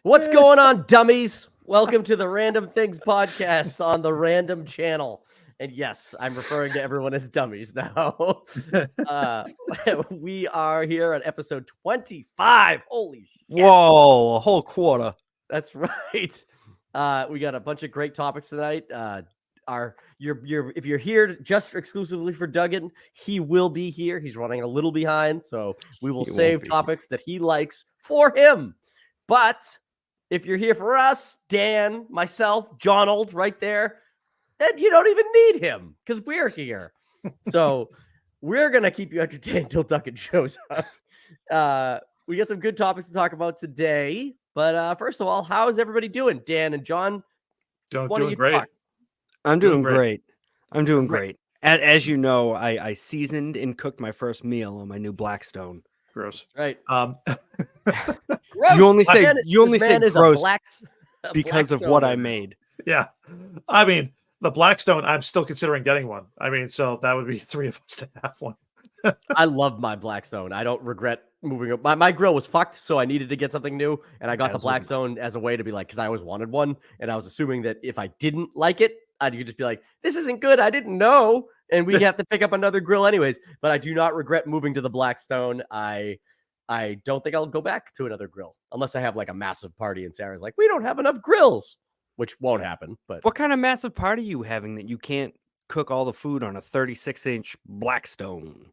What's going on, dummies? Welcome to the Random Things podcast on the Random channel. And yes, I'm referring to everyone as dummies now. We are here on episode 25. Holy shit. Whoa, a whole quarter. That's right. We got a bunch of great topics tonight. If you're here just exclusively for Duggan, he will be here. He's running a little behind, so we will save topics that he likes for him. But if you're here for us, Dan, myself, Johnald, right there, then you don't even need him because we're here. So we're gonna keep you entertained until Duggan shows up. We got some good topics to talk about today. But first of all, how is everybody doing? Dan and John? Doing great. I'm doing great. I'm doing great. As you know, I seasoned and cooked my first meal on my new Blackstone. Gross. Right. Gross. You only say gross because of what I made. Yeah. I mean, the Blackstone, I'm still considering getting one. I mean, so that would be three of us to have one. I love my Blackstone. I don't regret moving up. My grill was fucked, so I needed to get something new, and I got the Blackstone as a way to be like, because I always wanted one, and I was assuming that if I didn't like it, I could just be like, this isn't good. I didn't know, and we have to pick up another grill anyways. But I do not regret moving to the Blackstone. I don't think I'll go back to another grill unless I have like a massive party, and Sarah's like, we don't have enough grills, which won't happen. But what kind of massive party are you having that you can't cook all the food on a 36-inch Blackstone?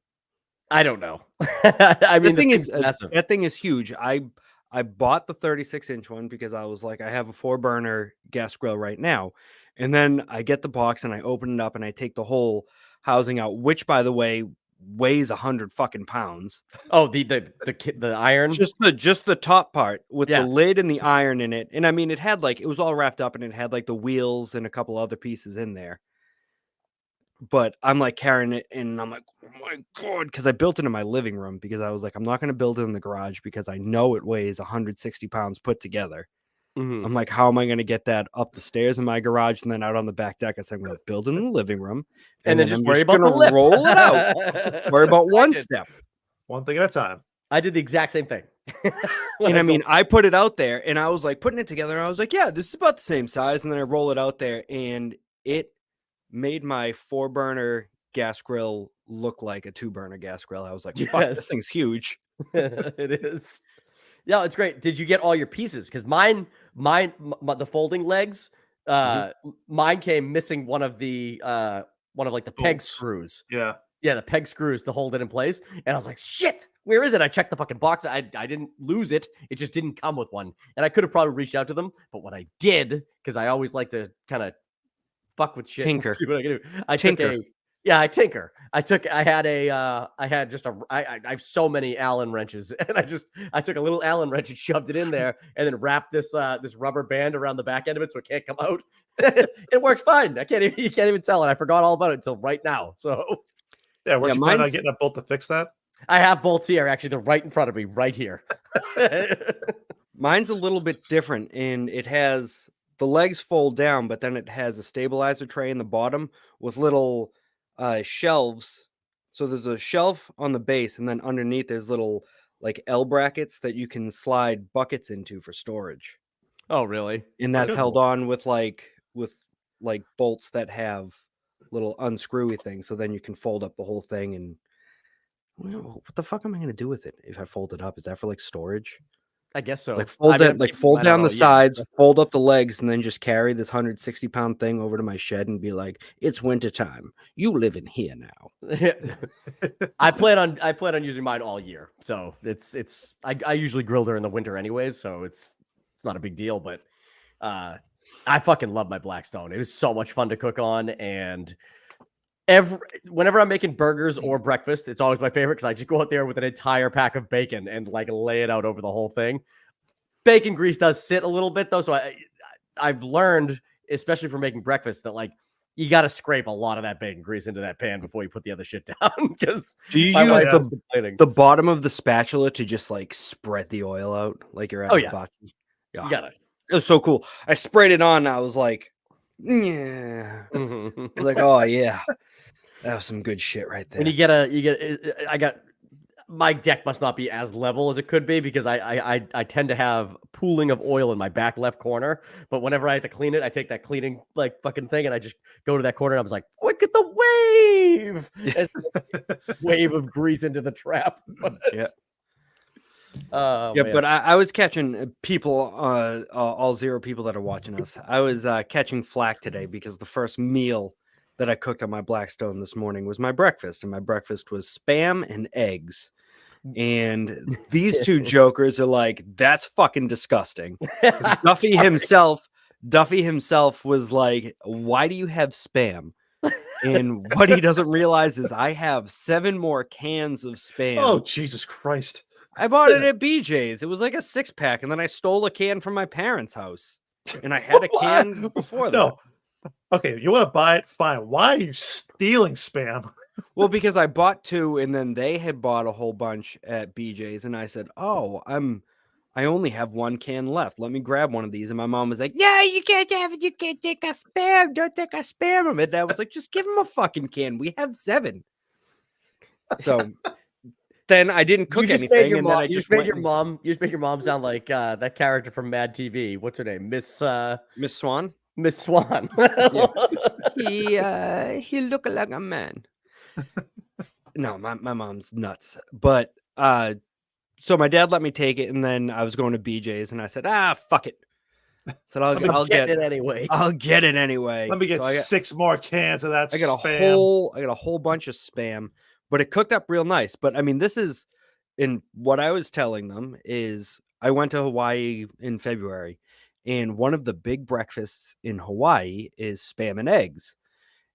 I don't know. I mean, that thing is huge. I bought the 36-inch one because I was like, I have a 4-burner gas grill right now. And then I get the box and I open it up and I take the whole housing out, which, by the way, weighs 100 fucking pounds. Oh, the iron? Just the top part with the lid and the iron in it. And I mean, it was all wrapped up and it had like the wheels and a couple other pieces in there. But I'm like carrying it and I'm like, oh my God, because I built it in my living room because I was like, I'm not going to build it in the garage because I know it weighs 160 pounds put together. Mm-hmm. I'm like, how am I going to get that up the stairs in my garage and then out on the back deck? I said, I'm going to build it in the living room and then just worry about the lip. Roll it out. Worry about one step. One thing at a time. I did the exact same thing. And I mean, I put it out there and I was like putting it together and I was like, yeah, this is about the same size. And then I roll it out there and it made my 4-burner gas grill look like a 2-burner gas grill. I was like, fuck, this thing's huge. It is. Yeah, it's great. Did you get all your pieces? Because mine, the folding legs, mine came missing one of the peg screws. Yeah, the peg screws to hold it in place. And I was like, shit, where is it? I checked the fucking box. I didn't lose it. It just didn't come with one. And I could have probably reached out to them, but what I did, because I always like to kind of fuck with shit. Tinker. See what I can do. I tinker. I tinker. I have so many Allen wrenches, and I took a little Allen wrench and shoved it in there, and then wrapped this rubber band around the back end of it so it can't come out. It works fine. You can't even tell, and I forgot all about it until right now. So yeah, we're planning on getting a bolt to fix that. I have bolts here. Actually, they're right in front of me, right here. Mine's a little bit different, and it has the legs fold down, but then it has a stabilizer tray in the bottom with little shelves. So there's a shelf on the base, and then underneath there's little like L brackets that you can slide buckets into for storage. Oh, really? And that's held on with bolts that have little unscrewy things. So then you can fold up the whole thing. And what the fuck am I going to do with it if I fold it up? Is that for like storage? I guess so. Like fold down the sides, fold up the legs, and then just carry this 160-pound thing over to my shed and be like, "It's wintertime. You live in here now." I plan on using mine all year, so I usually grill during the winter anyways, so it's not a big deal. But I fucking love my Blackstone. It is so much fun to cook on, and whenever I'm making burgers or breakfast, it's always my favorite because I just go out there with an entire pack of bacon and like lay it out over the whole thing. Bacon grease does sit a little bit though, so I've learned, especially for making breakfast, that like you got to scrape a lot of that bacon grease into that pan before you put the other shit down. Because do you use the bottom of the spatula to just like spread the oil out like you're at hibachi? Yeah, you gotta. It was so cool. I sprayed it on. And I was like, yeah. I was like, oh yeah. That was some good shit right there. When my deck must not be as level as it could be because I tend to have pooling of oil in my back left corner. But whenever I have to clean it, I take that cleaning like fucking thing and I just go to that corner and I was like, look at the wave. As wave of grease into the trap. Yeah. Oh, Yeah, man. but I was catching people, all 0 people that are watching us. I was catching flack today because the first meal that I cooked on my Blackstone this morning was my breakfast, and my breakfast was Spam and eggs. And these 2 jokers are like, that's fucking disgusting. Duffy himself was like, why do you have Spam? And what he doesn't realize is I have 7 more cans of Spam. Oh, Jesus Christ. I bought it at BJ's. It was like a 6-pack, and then I stole a can from my parents' house. And I had a can before that. No. Okay, you want to buy it? Fine. Why are you stealing Spam? Well, because I bought 2, and then they had bought a whole bunch at BJ's, and I said, "Oh, I only have 1 can left. Let me grab one of these." And my mom was like, "Yeah, you can't have it. You can't take a Spam. Don't take a Spam." And I was like, "Just give him a fucking can. We have 7." So then I didn't cook anything, and then I you just made your mom sound like that character from Mad TV. What's her name? Miss Swan. Miss Swan. He look like a man. No, my mom's nuts. But so my dad let me take it, and then I was going to BJ's, and I said, fuck it. So I'll get it anyway. I'll get it anyway. Let me get 6 more cans of that. I got Spam. I got a whole bunch of Spam, but it cooked up real nice. But I mean, this is in what I was telling them is I went to Hawaii in February, and one of the big breakfasts in Hawaii is Spam and eggs.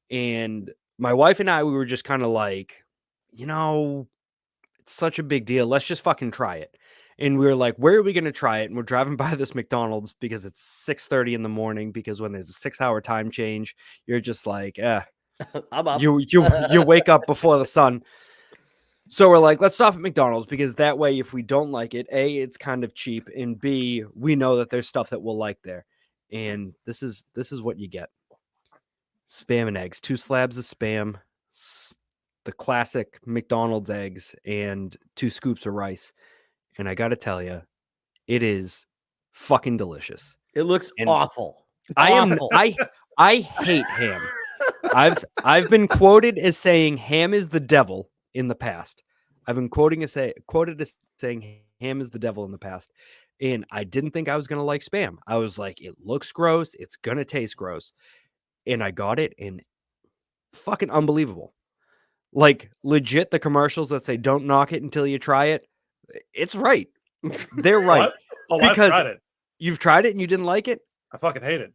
And my wife and I, we were just kind of like, it's such a big deal. Let's just fucking try it. And we were like, where are we going to try it? And we're driving by this McDonald's because it's 6:30 in the morning, because when there's a 6-hour time change, you're just like, I'm up. You wake up before the sun. So we're like, let's stop at McDonald's, because that way, if we don't like it, A, it's kind of cheap, and B, we know that there's stuff that we'll like there. And this is what you get. Spam and eggs, 2 slabs of Spam, the classic McDonald's eggs, and 2 scoops of rice. And I got to tell you, it is fucking delicious. It looks awful. I hate ham. I've been quoted as saying ham is the devil in the past. I've been quoted as saying ham is the devil in the past. And I didn't think I was going to like Spam. I was like, it looks gross. It's going to taste gross. And I got it, and fucking unbelievable. Like, legit, the commercials that say don't knock it until you try it, it's right. They're right. I've tried it. You've tried it and you didn't like it? I fucking hate it.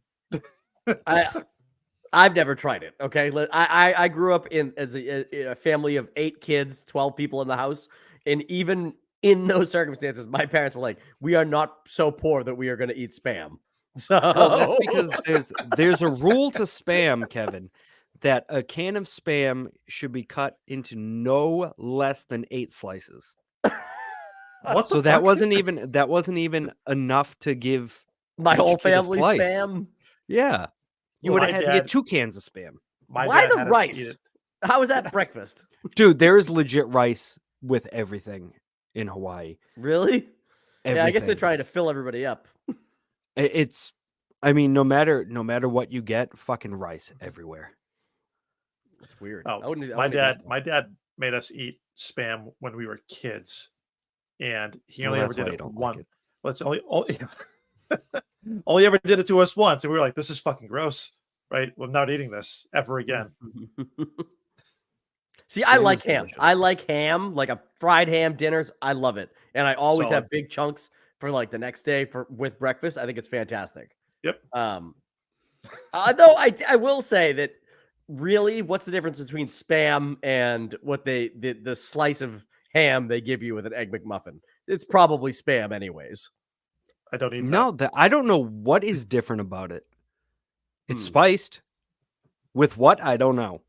I've never tried it. Okay. I grew up in a family of 8 kids, 12 people in the house. And even in those circumstances, my parents were like, we are not so poor that we are going to eat Spam. So that's because there's a rule to Spam, Kevin, that a can of Spam should be cut into no less than 8 slices. So that wasn't even enough to give my whole family Spam. Yeah. You would have had to get 2 cans of Spam. Why the rice? How is that breakfast? Dude, there is legit rice with everything in Hawaii. Really? Everything. Yeah, I guess they're trying to fill everybody up. I mean, no matter what you get, fucking rice everywhere. It's weird. Oh, my dad made us eat Spam when we were kids, and he only ever did it once. Well, it's only ever did it to us once, and we were like, "This is fucking gross." Right? We're not eating this ever again. See, I like ham. Delicious. I like ham, like a fried ham dinners. I love it, and I always have big chunks for like the next day with breakfast. I think it's fantastic. Yep. Though I will say that really, what's the difference between Spam and what the slice of ham they give you with an Egg McMuffin? It's probably Spam, anyways. I don't eat that. No, I don't know what is different about it. It's spiced with what? I don't know.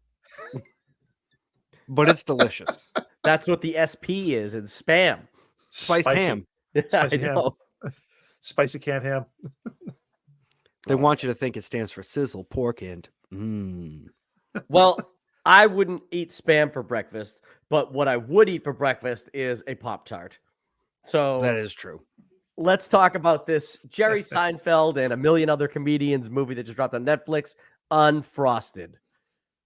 But it's delicious. That's what the SP is in Spam. Spiced ham. Spicy ham. Spicy canned ham. They want you to think it stands for sizzle, pork, and Well, I wouldn't eat Spam for breakfast, but what I would eat for breakfast is a Pop-Tart. So that is true. let's talk about this Jerry Seinfeld and a million other comedians movie that just dropped on Netflix, Unfrosted.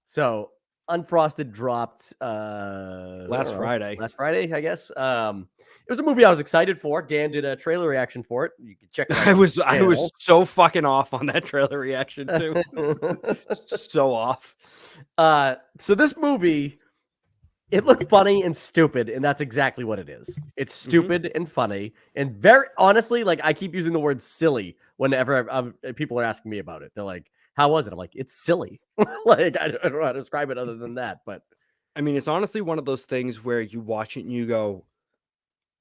So Unfrosted dropped last Friday. Last Friday, I guess. It was a movie I was excited for. Dan did a trailer reaction for it. You can check it out. I was so fucking off on that trailer reaction too. So off. So this movie, it looked funny and stupid, and that's exactly what it is. It's stupid and funny, and very honestly, like I keep using the word silly whenever people are asking me about it. They're like, "How was it?" I'm like, "It's silly." Like I don't know how to describe it other than that. But I mean, it's honestly one of those things where you watch it and you go,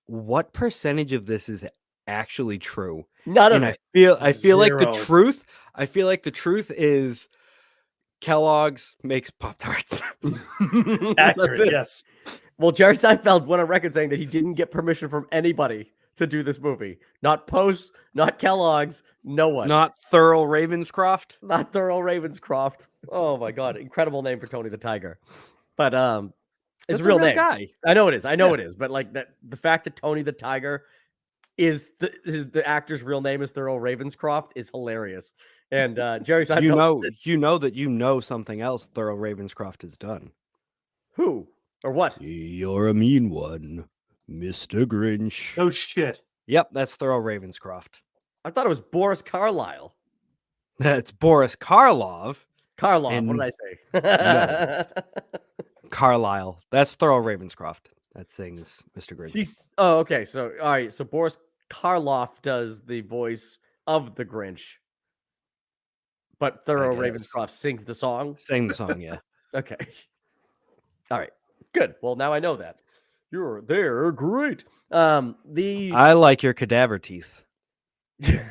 "What percentage of this is actually true?" None of and it. I feel like the truth. I feel like the truth is Kellogg's makes Pop-Tarts. Accurate, yes. Well, Jerry Seinfeld went on record saying that he didn't get permission from anybody to do this movie. Not Post, not Kellogg's, no one. Not Thurl Ravenscroft. Not Thurl Ravenscroft. Oh my God. Incredible name for Tony the Tiger. But it's a real name. Guy. I know it is. It is. But like that, the fact that Tony the Tiger is the actor's real name is Thurl Ravenscroft is hilarious. And Jerry Seinfeld. You know something else Thurl Ravenscroft has done. Who? Or what? You're a mean one, Mr. Grinch. Oh shit. Yep, that's Thurl Ravenscroft. I thought it was Boris Karloff. That's Boris Karloff. Karloff, what did I say? No. Carlisle. That's Thurl Ravenscroft. That sings Mr. Grinch. Okay. So all right. So Boris Karloff does the voice of the Grinch, but Thurl Ravenscroft sings the song. Sang the song, yeah. Okay. All right. Good. Well, now I know that. They're great. I like your cadaver teeth. The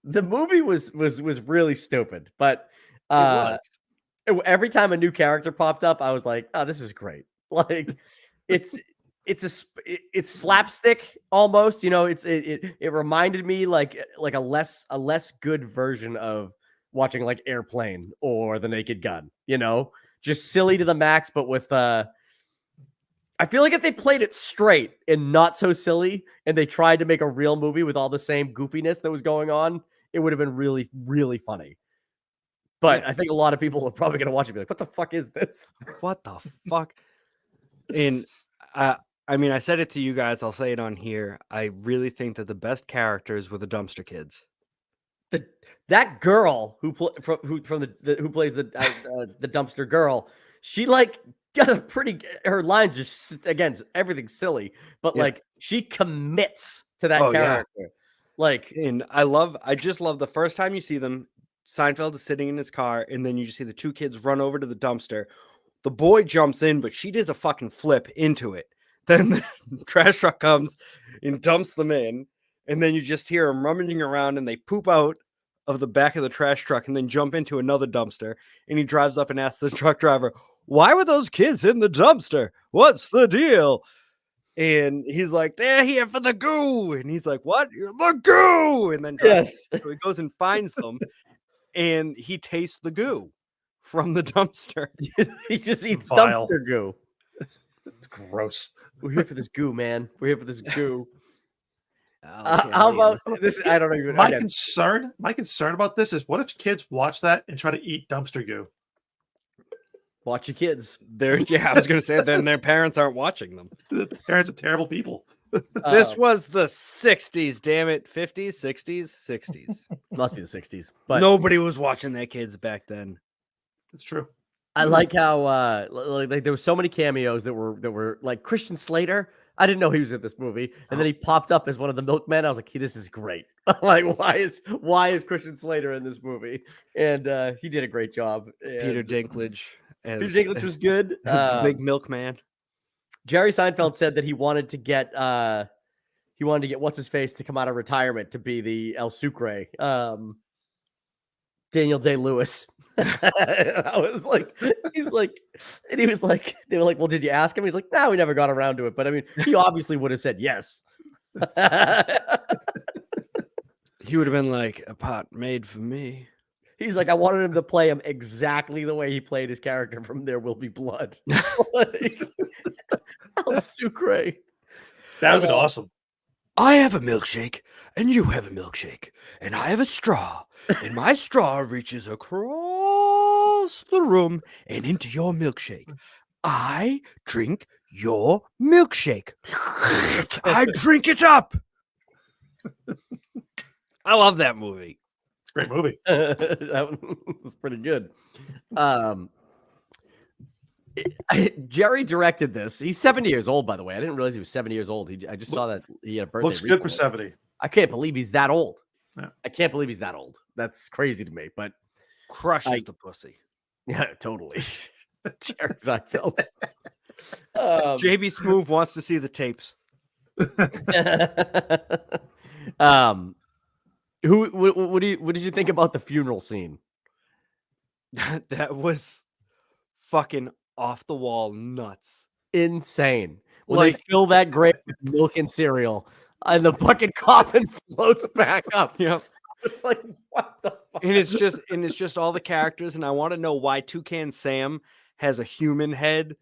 movie was really stupid, but every time a new character popped up, I was like, "Oh, this is great!" Like, it's slapstick almost. You know, it reminded me like a less good version of watching like Airplane or The Naked Gun. You know, just silly to the max, but with I feel like if they played it straight and not so silly, and they tried to make a real movie with all the same goofiness that was going on, it would have been really, really funny. But I think a lot of people are probably going to watch it and be like, what the fuck is this? What the fuck? And I mean, I said it to you guys. I'll say it on here. I really think that the best characters were the dumpster kids. That girl who plays the dumpster girl, she like got a pretty. Her lines just again everything's silly, but like she commits to that character. Yeah. Like, and I just love the first time you see them. Seinfeld is sitting in his car, and then you just see the two kids run over to the dumpster. The boy jumps in, but she does a fucking flip into it. Then the trash truck comes and dumps them in, and then you just hear them rummaging around, and they poop out of the back of the trash truck and then jump into another dumpster. And he drives up and asks the truck driver, "Why were those kids in the dumpster? What's the deal?" And he's like, "They're here for the goo." And he's like, "What? The goo!" And then so he goes and finds them, and he tastes the goo from the dumpster. He just eats dumpster goo. It's gross. We're here for this goo, man. We're here for this goo. How about this? I don't even. My concern about this is, what if kids watch that and try to eat dumpster goo? Watch your kids. I was going to say, then their parents aren't watching them. The parents are terrible people. This was the 60s, damn it. 50s, 60s, 60s. Must be the 60s. But nobody was watching their kids back then. It's true. I like how like there were so many cameos that were like Christian Slater. I didn't know he was in this movie, and then he popped up as one of the milkmen. I was like, this is great. Like, why is Christian Slater in this movie? And he did a great job. And Peter Dinklage. Peter Dinklage was good. The big milkman. Jerry Seinfeld said that he wanted to get what's his face to come out of retirement to be the El Sucre, Daniel Day-Lewis. I was like, he was like, they were like, well, did you ask him? He's like, no, we never got around to it. But I mean, he obviously would have said yes. He would have been like, a pot made for me. He's like, I wanted him to play him exactly the way he played his character from There Will Be Blood. Like, El Sucre. That would have been awesome. I have a milkshake, and you have a milkshake, and I have a straw, and my straw reaches across the room and into your milkshake. I drink your milkshake. I drink it up. I love that movie. It's a great movie. That was pretty good. Jerry directed this. He's 70 years old, by the way. I didn't realize he was 70 years old. I just saw that he had a birthday. Looks good for 70. I can't believe he's that old. Yeah. I can't believe he's that old. That's crazy to me. But crushes the pussy. Yeah, totally. Jerry Seinfeld. JB Smoove wants to see the tapes. What did you think about the funeral scene? That was fucking off the wall nuts. Insane. When they fill that grave with milk and cereal and the fucking coffin floats back up. Yep. It's like, what the fuck? And it's just all the characters, and I want to know why Toucan Sam has a human head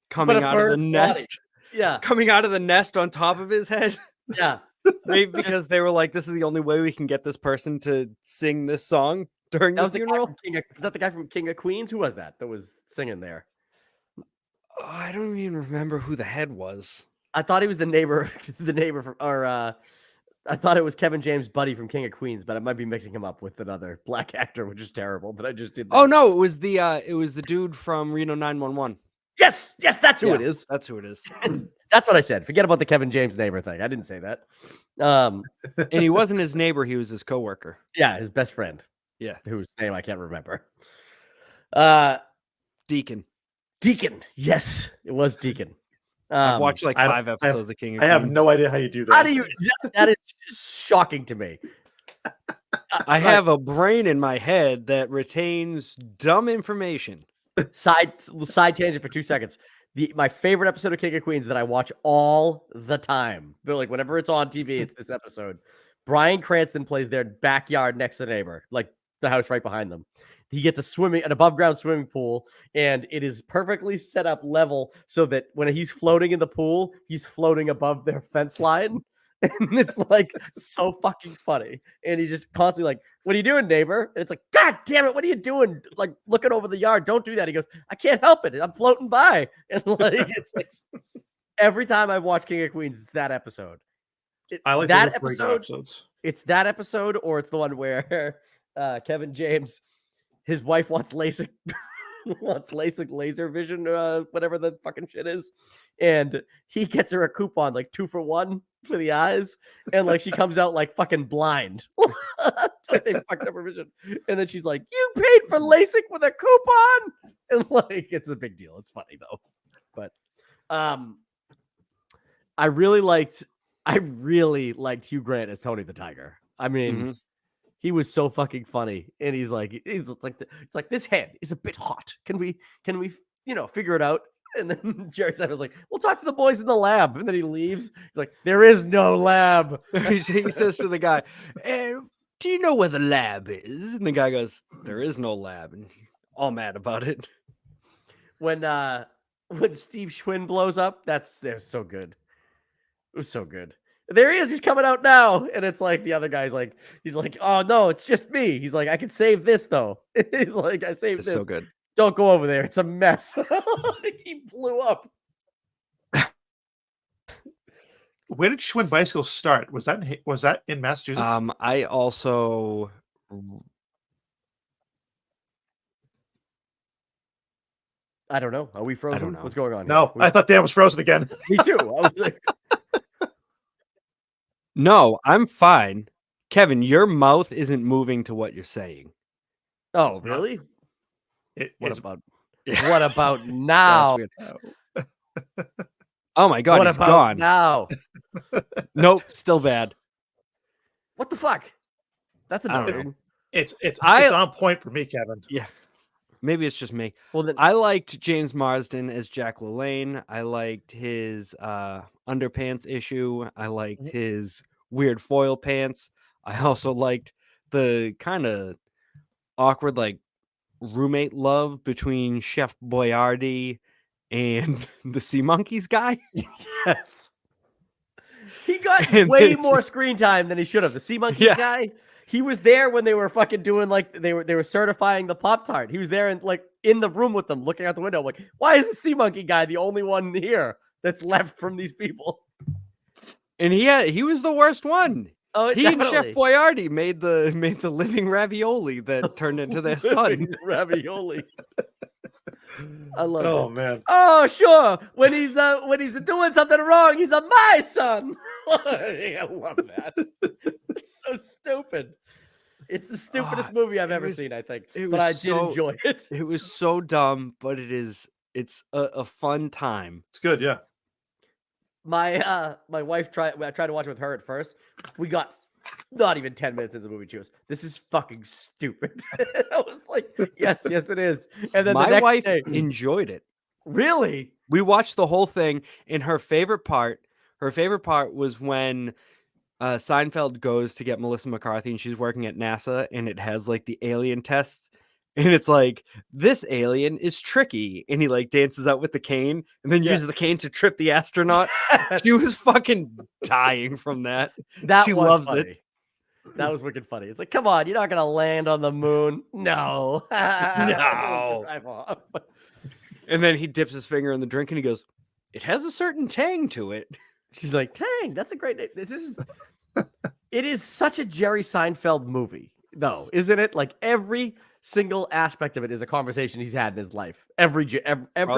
coming out of the nest. Yeah. Coming out of the nest on top of his head. Yeah. Maybe because they were like, this is the only way we can get this person to sing this song during the funeral. Is that the guy from King of Queens? Who was that was singing there? Oh, I don't even remember who the head was. I thought he was the neighbor from, I thought it was Kevin James' buddy from King of Queens, but I might be mixing him up with another black actor, which is terrible. But I just didn't. Oh no, it was the dude from Reno 911. Yes, that's who it is. That's who it is. That's what I said. Forget about the Kevin James neighbor thing. I didn't say that. And he wasn't his neighbor; he was his coworker. Yeah, his best friend. Yeah, whose name I can't remember. Deacon. Yes, it was Deacon. I've watched like 5 episodes of King of Queens. I have no idea how you do that. How do you? That is shocking to me. I have a brain in my head that retains dumb information. Side tangent for 2 seconds. My favorite episode of King of Queens that I watch all the time. But like whenever it's on TV, it's this episode. Bryan Cranston plays their backyard next to the neighbor, like the house right behind them. He gets an above ground swimming pool, and it is perfectly set up level so that when he's floating in the pool, he's floating above their fence line. And it's like so fucking funny. And he's just constantly like, "What are you doing, neighbor?" And it's like, "God damn it, what are you doing? Like looking over the yard. Don't do that." He goes, "I can't help it. I'm floating by." And like it's like every time I watch King of Queens, it's that episode. I like that episodes. It's that episode, or it's the one where Kevin James, his wife wants LASIK, laser vision, whatever the fucking shit is, and he gets her a coupon like 2 for 1 for the eyes, and like she comes out like fucking blind. Like they fucked up her vision, and then she's like, "You paid for LASIK with a coupon," and like it's a big deal. It's funny though, but I really liked Hugh Grant as Tony the Tiger. I mean, he was so fucking funny, and it's like this head is a bit hot. Can we figure it out? And then Jerry Seinfeld's like, "We'll talk to the boys in the lab," and then he leaves. He's like, "There is no lab." He says to the guy, "Do you know where the lab is?" And the guy goes, "There is no lab," and all mad about it. When Steve Schwinn blows up, they're so good. It was so good. There he is. He's coming out now. And it's like the other guy's like, he's like, "Oh, no, it's just me." He's like, "I can save this, though." He's like, "I saved this." So good. "Don't go over there. It's a mess." He blew up. Where did Schwinn Bicycles start? Was that in Massachusetts? I also... I don't know. Are we frozen? I don't know. What's going on? No, I thought Dan was frozen again. Me too. I was like... No, I'm fine. Kevin, your mouth isn't moving to what you're saying. Oh, really? What about now? Oh my God, he's gone. Now? Nope, still bad. What the fuck? That's annoying. It's on point for me, Kevin. Yeah. Maybe it's just me. Well, then, I liked James Marsden as Jack LaLanne. I liked his underpants issue. I liked his weird foil pants. I also liked the kind of awkward, like, roommate love between Chef Boyardee and the Sea Monkeys guy. Yes. got way more screen time than he should have. The Sea Monkeys guy, he was there when they were fucking doing like they were certifying the Pop-Tart. He was there and like in the room with them, looking out the window. I'm like, why is the Sea Monkey guy the only one here that's left from these people? And he was the worst one. Oh, he and Chef Boyardee made the living ravioli that turned into their son. Ravioli. I love it. Oh man. Oh sure. When he's doing something wrong, he's my son. I love that. It's so stupid. It's the stupidest movie I've ever seen, I think. But I did enjoy it. It was so dumb, but it's a fun time. It's good, yeah. My wife I tried to watch it with her at first. We got not even 10 minutes into the movie. She goes, "This is fucking stupid." I was like, yes, it is. And then my the next wife day, enjoyed it. Really? We watched the whole thing, and her favorite part was when Seinfeld goes to get Melissa McCarthy, and she's working at NASA, and it has like the alien tests. And it's like, this alien is tricky. And he like dances out with the cane and then uses the cane to trip the astronaut. She was fucking dying from that. She loves it. That was wicked funny. It's like, come on, you're not going to land on the moon. No. No. And then he dips his finger in the drink and he goes, "It has a certain tang to it." She's like, "Tang, that's a great name." It is such a Jerry Seinfeld movie, though, isn't it? Like every single aspect of it is a conversation he's had in his life. Every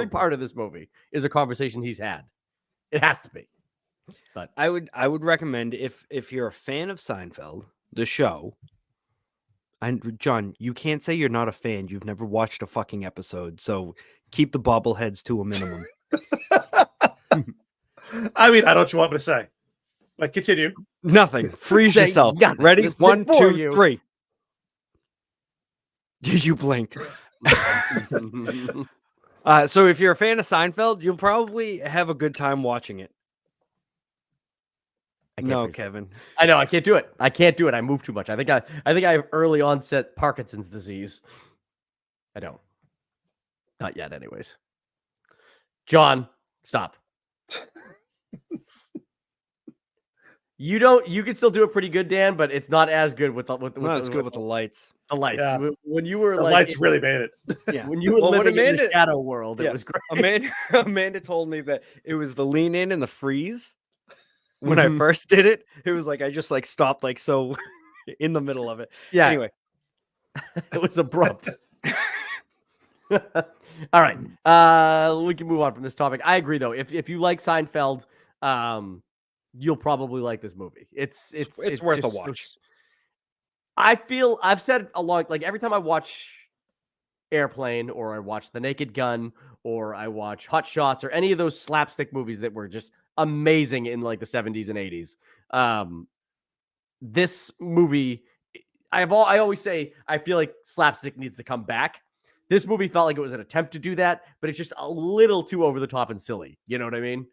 part of this movie is a conversation he's had. It has to be. But I would recommend if you're a fan of Seinfeld, the show. And John, you can't say you're not a fan. You've never watched a fucking episode, so keep the bobbleheads to a minimum. I mean, I don't know what you want me to say. Like, continue. Nothing. Freeze yourself. Ready? 1, 2, 3. You blinked. So if you're a fan of Seinfeld, you'll probably have a good time watching it. No, Kevin. I know I can't do it. I move too much. I think I have early onset Parkinson's disease. I don't. Not yet, anyways. John, stop. You can still do it pretty good, Dan, but it's not as good with the lights. The lights. Yeah. When you were the lights really made it. Yeah. When you were living in the shadow world, it was great. Amanda told me that it was the lean in and the freeze. When I first did it, it was like I just like stopped like so in the middle of it. Yeah. Anyway, it was abrupt. All right. We can move on from this topic. I agree though. If you like Seinfeld, you'll probably like this movie. It's worth a watch. I feel I've said a lot, like every time I watch Airplane or I watch The Naked Gun or I watch Hot Shots or any of those slapstick movies that were just amazing in like the 70s and 80s. This movie, I always say I feel like slapstick needs to come back. This movie felt like it was an attempt to do that, but it's just a little too over the top and silly. You know what I mean?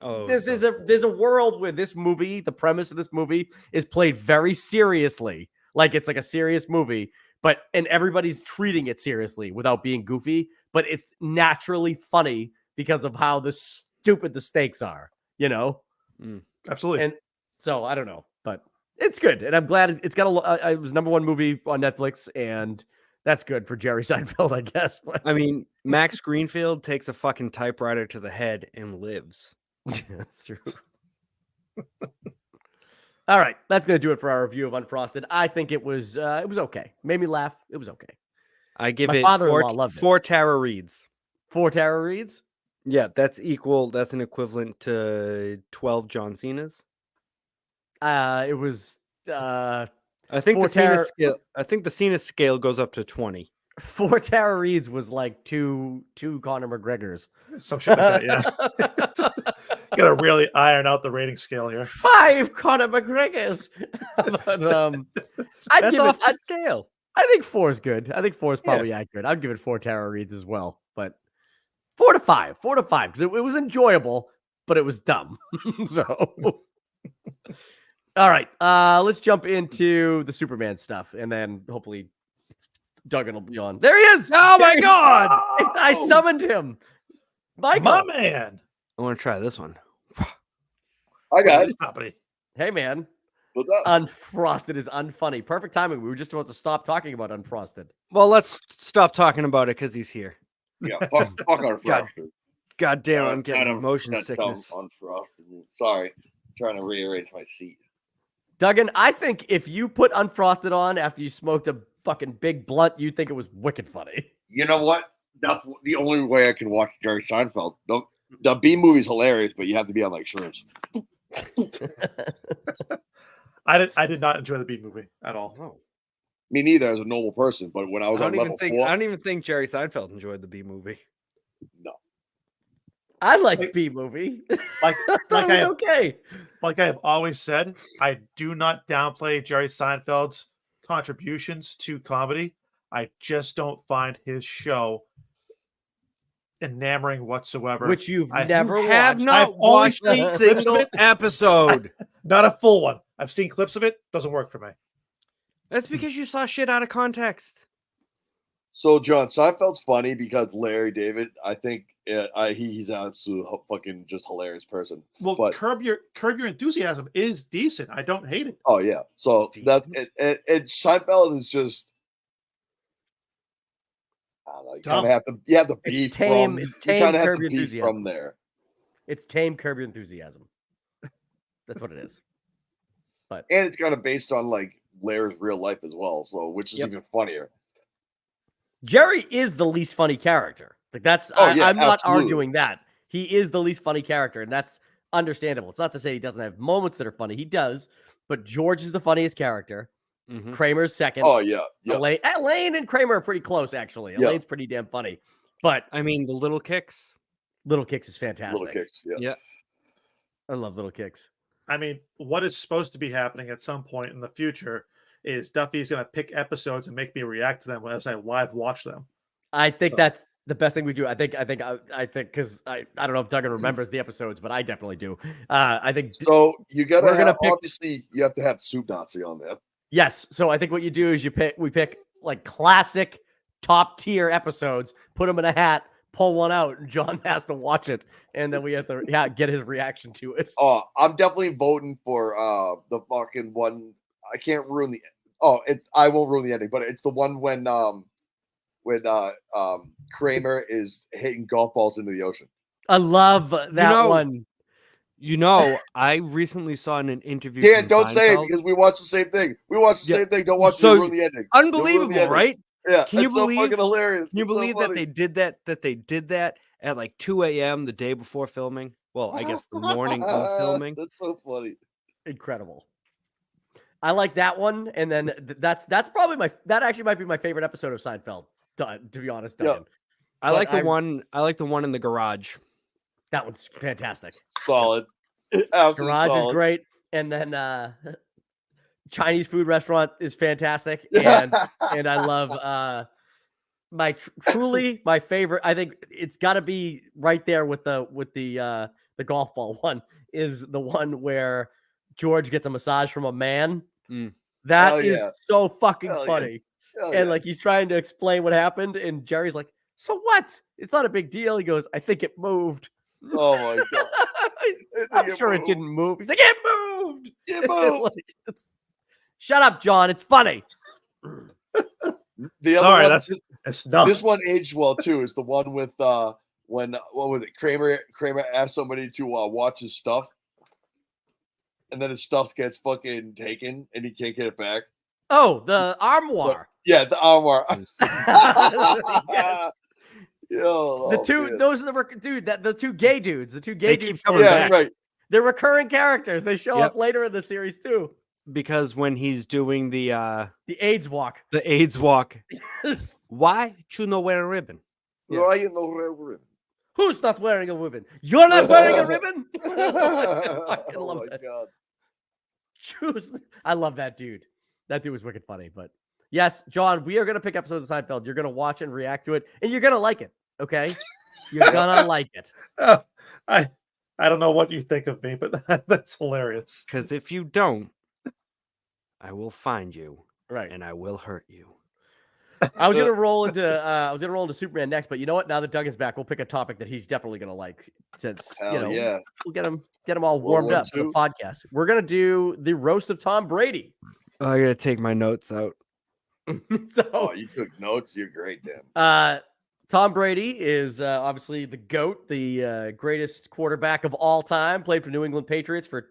Oh, there's a world where this movie, the premise of this movie, is played very seriously, like it's like a serious movie, and everybody's treating it seriously without being goofy, but it's naturally funny because of how stupid the stakes are, you know? Absolutely. And so I don't know, but it's good, and I'm glad it's got it was #1 movie on Netflix, and that's good for Jerry Seinfeld, I guess. But I mean, Max Greenfield takes a fucking typewriter to the head and lives. That's true. All right, that's gonna do it for our review of Unfrosted. I think it was okay. Made me laugh. It was okay. I give it 4 Tara Reeds. 4 Tara Reeds? Yeah, that's equal. That's an equivalent to 12 John Cena's. It was. I think the Cena scale. I think the Cena scale goes up to 20. 4 Tara Reeds was like two Conor McGregors. Some shit like that, yeah. Gotta really iron out the rating scale here. 5 Conor McGregors. But I'd give it a scale. I think 4 is good. I think 4 is probably accurate. I'd give it 4 Tara Reeds as well, but 4 to 5 because it was enjoyable, but it was dumb. So, all right, let's jump into the Superman stuff, and then hopefully Duggan will be on. There he is! Oh my God! I summoned him. Michael. My man. I want to try this one. Hi, guys. Company. Hey, man. What's up? Unfrosted is unfunny. Perfect timing. We were just about to stop talking about Unfrosted. Well, let's stop talking about it because he's here. Yeah, fuck Unfrosted. God damn, I'm getting motion sickness. Unfrosted. Sorry, I'm trying to rearrange my seat. Duggan, I think if you put Unfrosted on after you smoked a fucking big blunt, you'd think it was wicked funny. You know what? That's the only way I can watch Jerry Seinfeld. The B movie's hilarious, but you have to be on like shrooms. I did not enjoy the B movie at all. Oh. Me neither, as a normal person. But when I was on level 4, I don't even think Jerry Seinfeld enjoyed the B movie. No, I like B movie. Like I thought it was okay. Like I have always said, I do not downplay Jerry Seinfeld's contributions to comedy. I just don't find his show enamoring whatsoever. Which you've I never have watched. not I've only watched seen a clips of single it. episode. Not a full one. I've seen clips of it. Doesn't work for me. That's because you saw shit out of context. So John, Seinfeld's funny because Larry David. I think he's an absolute fucking just hilarious person. Well, but, Curb Your Enthusiasm is decent. I don't hate it. Oh yeah. So that Seinfeld is just. I don't know. You have to be tame. You Tame kind of have Curb to Your be Enthusiasm. from there. It's tame Curb Your Enthusiasm. That's what it is. But and it's kind of based on like Larry's real life as well, so which is even funnier. Jerry is the least funny character. Like that's I'm not arguing that. He is the least funny character, and that's understandable. It's not to say he doesn't have moments that are funny. He does, but George is the funniest character. Mm-hmm. Kramer's second. Oh yeah. Elaine and Kramer are pretty close, actually. Elaine's pretty damn funny. But I mean, the Little Kicks. Little Kicks is fantastic. Little Kicks, yeah. I love Little Kicks. I mean, what is supposed to be happening at some point in the future is Duffy's going to pick episodes and make me react to them as I live watch them. I think that's the best thing we do. I think because I don't know if Duggan remembers the episodes, but I definitely do. I think so. You gotta obviously you have to have Soup Nazi on there. Yes. So I think what you do is we pick like classic top tier episodes, put them in a hat, pull one out, and John has to watch it, and then we have to get his reaction to it. Oh, I'm definitely voting for the fucking one. I can't ruin the. I won't ruin the ending, but it's the one when Kramer is hitting golf balls into the ocean. I love that one. You know, I recently saw in an interview. Yeah, don't say it because we watched the same thing. We watched the same thing. Don't watch it. Ruin the ending. Unbelievable, right? Yeah. Can you believe? So fucking hilarious. Can you believe that they did that? That they did that at like 2 a.m. the day before filming. Well, I guess the morning of filming. That's so funny. Incredible. I like that one, and then that's probably that actually might be my favorite episode of Seinfeld. To be honest, Duggan. I like the one. I like the one in the garage. That one's fantastic. Solid. Garage is great, and then Chinese food restaurant is fantastic, and I love truly my favorite. I think it's got to be right there with the golf ball one. Is the one where George gets a massage from a man. That is so fucking funny. And like he's trying to explain what happened, and Jerry's like, "So what? It's not a big deal." He goes, "I think it moved." Oh my god! I'm sure it didn't move. He's like, "It moved." It moved. Like, shut up, John. It's funny. The other one, this one aged well too. Is the one with when what was it? Kramer asked somebody to watch his stuff, and then his stuff gets fucking taken, and he can't get it back. Oh, the armoire. Yeah, the armoire. Yes. Yo, those are the two gay dudes. The two gay dudes. Back. Right. They're recurring characters. They show up later in the series too. Because when he's doing the AIDS walk. Why you not wear a ribbon? Why you not wear a ribbon? Who's not wearing a ribbon? You're not wearing a ribbon? Oh my god. I love that dude. That dude was wicked funny. But yes, John, we are going to pick episodes of Seinfeld. You're going to watch and react to it, and you're going to like it. Okay? You're going to like it. I don't know what you think of me, but that's hilarious. Because if you don't, I will find you. Right. And I will hurt you. I was gonna roll into Superman next, but you know what? Now that Duggan's back, we'll pick a topic that he's definitely gonna like. Since Hell yeah. we'll get him all warmed World up for the War podcast. We're gonna do the roast of Tom Brady. I gotta take my notes out. So, Oh, you took notes. You're great, Dan. Tom Brady is obviously the GOAT, the greatest quarterback of all time. Played for New England Patriots for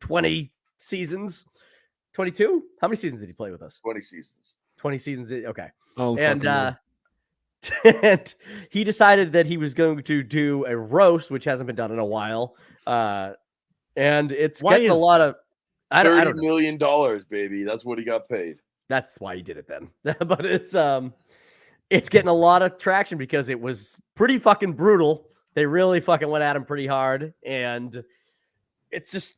20 seasons. 22? How many seasons did he play with us? 20 seasons. 20 seasons. Okay. Oh, And fucking and he decided that he was going to do a roast, which hasn't been done in a while. And it's Why getting a is lot of I $30 don't know. million, baby. That's what he got paid. That's why he did it then. But it's getting a lot of traction because it was pretty fucking brutal. They really fucking went at him pretty hard. And it's just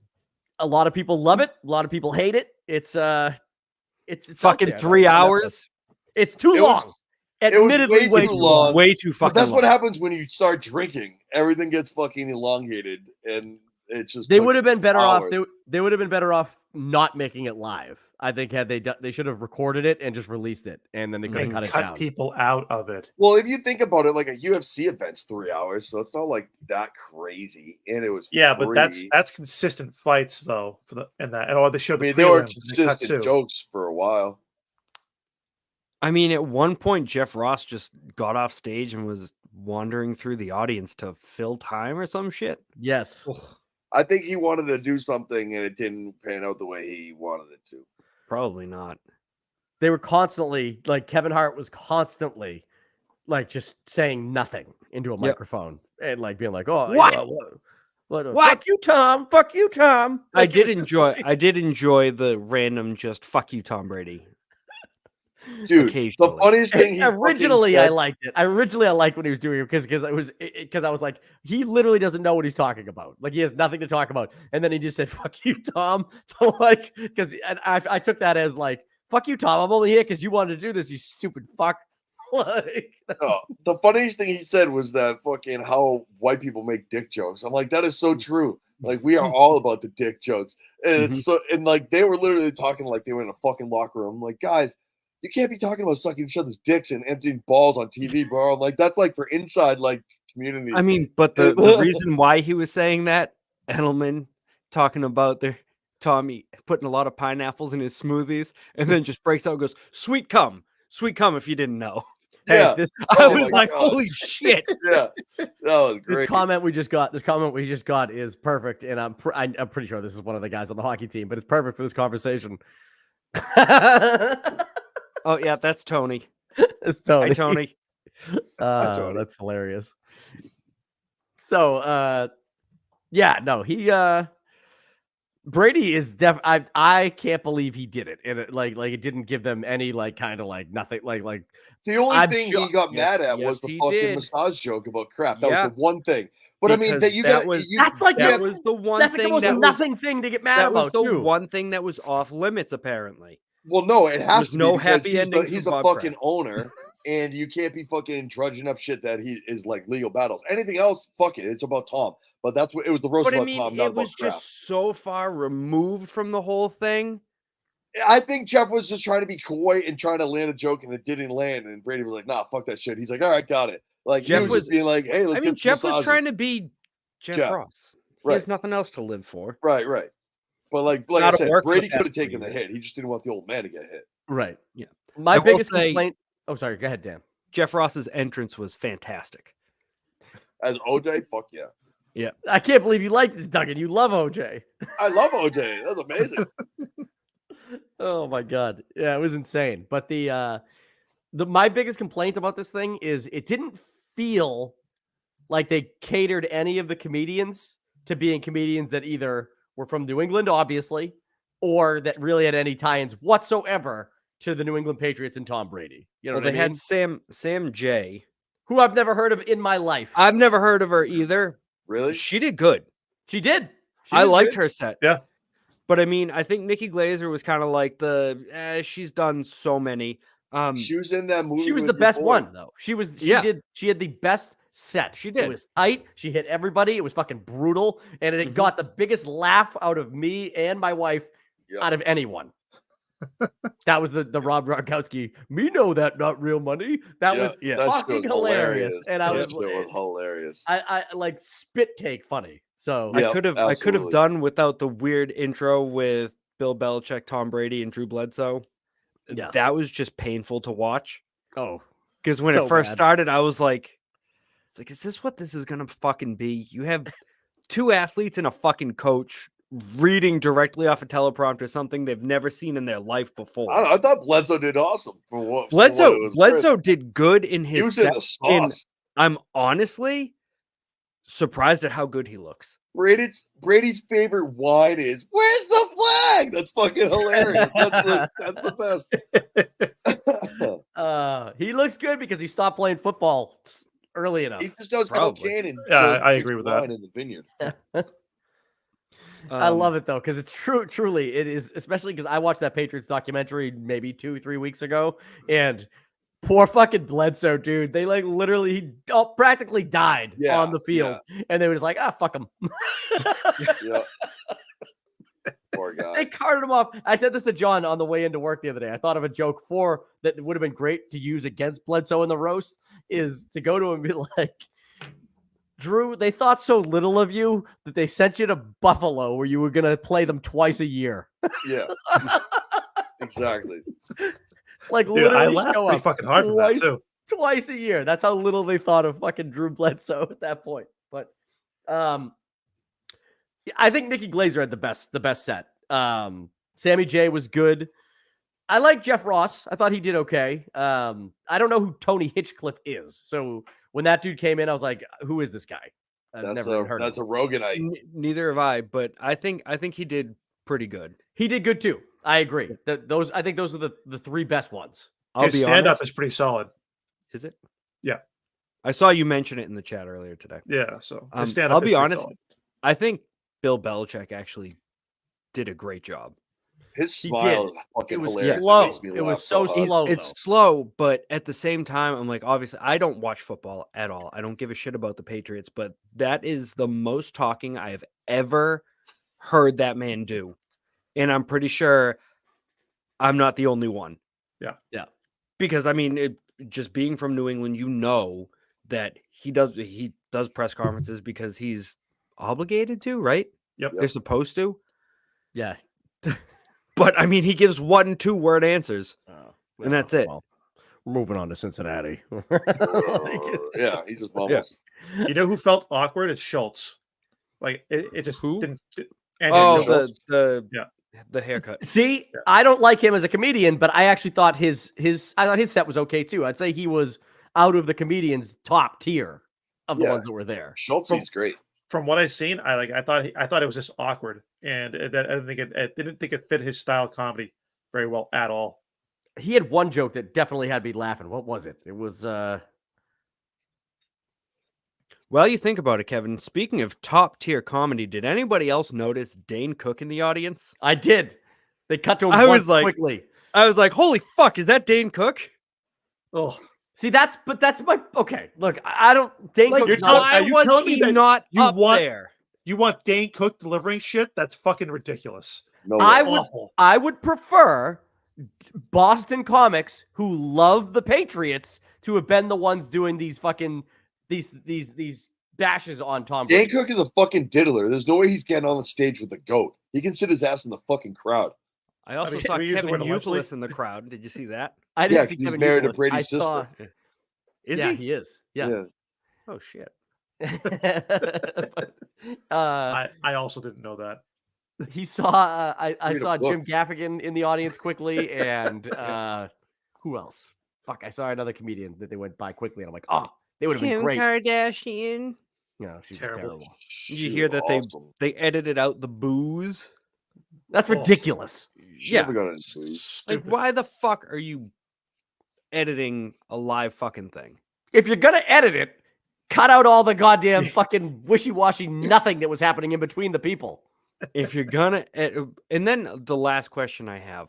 a lot of people love it. A lot of people hate it. It's fucking out there, 3 though. hours. It's too It long. was Admittedly, way too long. Way too But fucking that's what long. happens when you start drinking. Everything gets fucking elongated, and it's just. They took would have been better off. hours. They would have been better off not making it live. I think had they should have recorded it and just released it, and then they could have And cut it down. people out of it. Well, if you think about it, like a UFC event's 3 hours, so it's not like that crazy. And it was Yeah, but free. that's consistent fights though or they showed I mean, the they were prelims, and they cut consistent too. jokes for a while. I mean, at one point, Jeff Ross just got off stage and was wandering through the audience to fill time or some shit. Yes. I think he wanted to do something, and it didn't pan out the way he wanted it to. Probably not. They were constantly like Kevin Hart was constantly like just saying nothing into a microphone and like being like, "Oh, What? yeah, what? Fuck you, Tom. Fuck you, Tom." I Like, it did was just enjoy. like- I did enjoy the random just "fuck you, Tom Brady." Dude, the Occasionally. funniest thing he Originally, fucking I said- liked it. I liked when he was doing it because I was like, he literally doesn't know what he's talking about. Like he has nothing to talk about, and then he just said, "Fuck you, Tom." So like, because I took that as like, "Fuck you, Tom. I'm only here because you wanted to do this, you stupid fuck." Like, Oh, the funniest thing he said was that fucking how white people make dick jokes. I'm like, that is so true. Like we are all about the dick jokes, and it's so and like they were literally talking like they were in a fucking locker room. I'm like, guys, you can't be talking about sucking each other's dicks and emptying balls on TV, bro. Like that's like for inside like community. I mean, but the reason why he was saying that, Edelman talking about their Tommy putting a lot of pineapples in his smoothies, and then just breaks out and goes, sweet cum, if you didn't know. Yeah. this, I Oh was my like, God. holy shit. Yeah, that was this great. comment we just got is perfect, and I'm pretty sure this is one of the guys on the hockey team, but it's perfect for this conversation. Oh yeah, that's Tony. It's Tony. Hi, Tony. Tony. That's hilarious. So, yeah, no, he Brady is I can't believe he did it, and it didn't give them any like kind of like nothing like The only I'm thing sure- he got Yes, mad at yes, was the he fucking did. massage joke about crap. That Yeah. was the one thing. But I mean, Because that you that got was- that's like that the- was the one that's like the thing most that was, nothing thing to get mad that was about the too. one thing that was off limits, apparently. Well, no, it has There's to no be because happy endings he's for a Bob fucking Kraft. owner, and you can't be fucking drudging up shit that he is like legal battles. Anything else, fuck it. It's about Tom. But that's what it was the roast But I about mean, Tom, not it was about Kraft. just so far removed from the whole thing. I think Jeff was just trying to be coy and trying to land a joke, and it didn't land. And Brady was like, "Nah, fuck that shit." He's like, "All right, got it." Like Jeff he was just being like, "Hey, let's I mean, get some Jeff was massages." trying to be Jeff Jeff. Ross. He Right. has nothing else to live for. Right. But like I Not at said, work for the Brady could past have taken 3 the years. hit. He just didn't want the old man to get hit. Right. Yeah. My I will biggest say- complaint. Oh, sorry. Go ahead, Dan. Jeff Ross's entrance was fantastic. As OJ, fuck yeah. I can't believe you liked it, Duggan. You love OJ. I love OJ. That was amazing. Oh my god. Yeah, it was insane. But my biggest complaint about this thing is it didn't feel like they catered any of the comedians to being comedians that either were from New England, obviously, or that really had any tie-ins whatsoever to the New England Patriots and Tom Brady. You know Well, what they I mean? had Sam J. Who I've never heard of in my life. I've never heard of her either. Really? She did good. She did. I liked her set. Yeah. But I mean, I think Nikki Glazer was kind of like she's done so many. She was in that movie. She was with the your best boy. one though. She had the best set. She did. It was tight. She hit everybody. It was fucking brutal. And it Mhm. got the biggest laugh out of me and my wife Yeah. out of anyone. That was the Rob Gronkowski. Me know that not real money. That was yeah. That shit fucking was hilarious. And I That was shit was hilarious. I like spit take funny. So Yeah. I could have absolutely. done without the weird intro with Bill Belichick, Tom Brady, and Drew Bledsoe. Yeah. That was just painful to watch. oh Because when so it first bad. started, I was like, it's like, is this what this is gonna fucking be? You have two athletes and a fucking coach reading directly off a teleprompter, something they've never seen in their life before. I thought Bledsoe did awesome for what it Bledsoe was. Bledsoe did good in He his was in set, the sauce. I'm honestly surprised at how good he looks. Brady's favorite wine is "Where's the flag?" That's fucking hilarious. That's the best. He looks good because he stopped playing football early enough. He just does Probably. cocaine and Yeah, I drinks agree with that. wine in the vineyard. I love it though, because it's truly it is, especially because I watched that Patriots documentary maybe 2-3 weeks ago, and poor fucking Bledsoe, dude. They like literally he practically died on the field, and they were just like, fuck him. Yeah. Poor guy. They carted him off. I said this to John on the way into work the other day. I thought of a joke that would have been great to use against Bledsoe in the roast is to go to him and be like, Drew, they thought so little of you that they sent you to Buffalo where you were going to play them twice a year. Yeah. Exactly. Like Dude, literally I laughed show pretty up fucking hard for that too. twice a year. That's how little they thought of fucking Drew Bledsoe at that point. But I think Nikki Glazer had the best set. Sammy J was good. I like Jeff Ross. I thought he did okay. I don't know who Tony Hitchcliffe is. So when that dude came in, I was like, who is this guy? I've never even heard of him. a Roganite. Neither have I, but I think he did pretty good. He did good too. I agree. I think those are the three best ones. His stand-up is pretty solid. Is it? Yeah. I saw you mention it in the chat earlier today. Yeah, so his stand-up I'll is be pretty honest. solid. I think Bill Belichick actually did a great job. His smile is fucking It was hilarious. slow. makes me It was laugh so hard. slow. It's slow, but at the same time, I'm like, obviously, I don't watch football at all. I don't give a shit about the Patriots, but that is the most talking I have ever heard that man do. And I'm pretty sure I'm not the only one. Yeah. Yeah. Because, I mean, just being from New England, you know that he does press conferences because he's obligated to, right? Yep. They're supposed to. Yeah. But, I mean, he gives 1-2 word answers. And that's it. Well, we're moving on to Cincinnati. Yeah, he just bubbles. You know who felt awkward? It's Schultz. Like it just Who? didn't. Oh, Schultz. the haircut. See, I don't like him as a comedian, but I actually thought his set was okay too. I'd say he was out of the comedians' top tier of the ones that were there. Schultz is great. From what I've seen, I thought it was just awkward, and I didn't think it fit his style of comedy very well at all. He had one joke that definitely had me laughing. What was it? It was Well, you think about it, Kevin. Speaking of top tier comedy, did anybody else notice Dane Cook in the audience? I did. They cut to him quickly. I was like, holy fuck, is that Dane Cook? Oh, see, that's my okay. Look, I don't. Dane Like, Cook's you're not. telling- Why was telling me he that not you up want- there? you want Dane Cook delivering shit? That's fucking ridiculous. No, Awful. I would prefer Boston comics who love the Patriots to have been the ones doing these fucking these bashes on Tom Brady. Dan Cook is a fucking diddler. There's no way he's getting on the stage with the GOAT. He can sit his ass in the fucking crowd. I also mean, saw we use the Kevin word allegedly. Euclid in the crowd. Did you see that? I Yeah, didn't 'cause see he's Kevin married to Euclid. Brady's I sister. saw, Is yeah, he? he is. Yeah. Oh shit. But, I also didn't know that. he saw. I Read a saw book. Jim Gaffigan in the audience quickly, and who else? Fuck, I saw another comedian that they went by quickly, and I'm like, oh, they would have been great. Kardashian. No, she was Terrible. terrible. Did you hear that they edited out the booze? That's Oh. ridiculous. She Yeah. never got into it. Like, Stupid. why the fuck are you editing a live fucking thing? If you're gonna edit it, cut out all the goddamn fucking wishy-washy nothing that was happening in between the people. If you're gonna, and then the last question I have: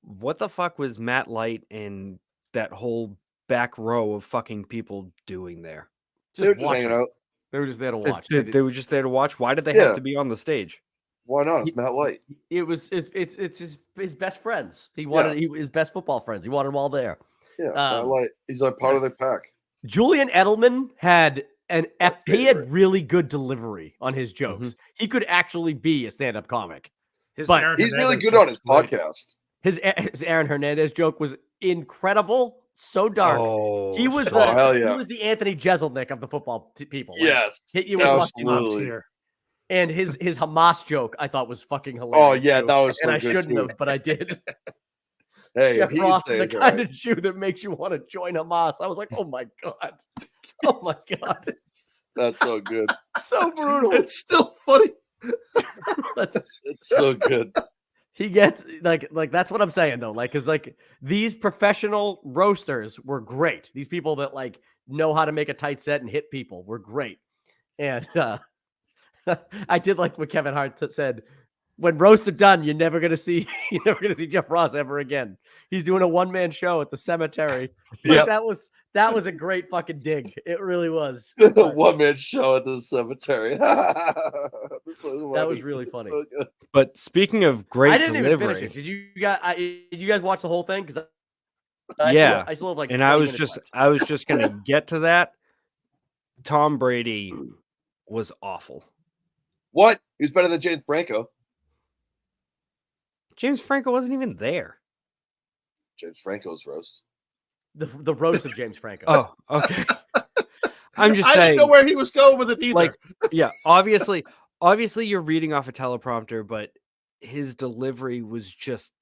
what the fuck was Matt Light and that whole back row of fucking people doing there? They were Just just hanging watching. out. They were just there to They- watch. They, were just there to watch. Why did they Yeah. have to be on the stage? Why not? It's Matt White. It was it's his best friends. He wanted his best football friends. He wanted them all there. Yeah, Matt White. He's like part of the pack. Julian Edelman had he had favorite. really good delivery on his jokes. He could actually be a stand-up comic. But Aaron he's really Hernandez good joke on his was great. podcast. His Aaron Hernandez joke was incredible, so dark. Oh, He was hell yeah. he was the Anthony Jeselnik of the football people. Like, Yes, hit you with absolutely. Here. And his Hamas joke I thought was fucking hilarious. Oh yeah, too. that was so and I good shouldn't too. have, but I did. Hey, Jeff he Ross is the stays kind alright. of Jew that makes you want to join Hamas. I was like, oh my god, oh my god, That's so good. so brutal. It's still funny. It's so good. He gets like that's what I'm saying though. Like, cause like these professional roasters were great. These people that like know how to make a tight set and hit people were great. And I did like what Kevin Hart said. When roasts are done, you're never gonna see Jeff Ross ever again. He's doing a one-man show at the cemetery. Like, that was a great fucking dig. It really was. One man show at the cemetery. That was really funny. So good. But speaking of great I didn't delivery, even finish it. Did you guys watch the whole thing? Because yeah, I still have like. and 20 I was minutes just gonna get to that. Tom Brady was awful. What? He was better than James Franco. James Franco wasn't even there. James Franco's roast. the roast of James Franco. Oh, okay. I'm just I saying. didn't know where he was going with it either. Like, yeah, obviously you're reading off a teleprompter, but his delivery was just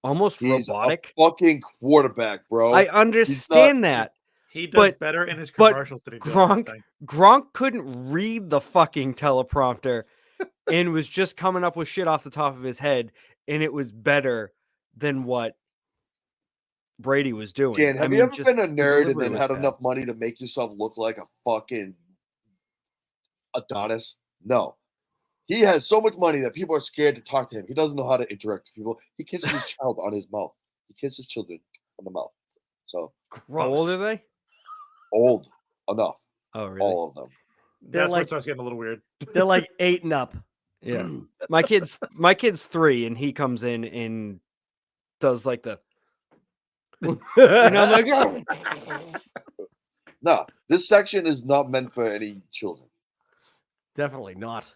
almost He's robotic. a fucking quarterback, bro. I understand that. he does but- better in his but commercials than he does. I think. Gronk couldn't read the fucking teleprompter and was just coming up with shit off the top of his head, and it was better than what Brady was doing. Dan, have I mean, you ever just been a the nerd and delivery then was had bad. enough money to make yourself look like a fucking Adonis? No. He has so much money that people are scared to talk to him. He doesn't know how to interact with people. He kisses his child on his mouth. He kisses children on the mouth. So Gross. How old are they? old enough. Oh, really? All of them. They're That's where like it starts getting a little weird. they're like 8 and up. Yeah. My kid's 3, and he comes in and does like the, and I'm like, oh. No, this section is not meant for any children. Definitely not.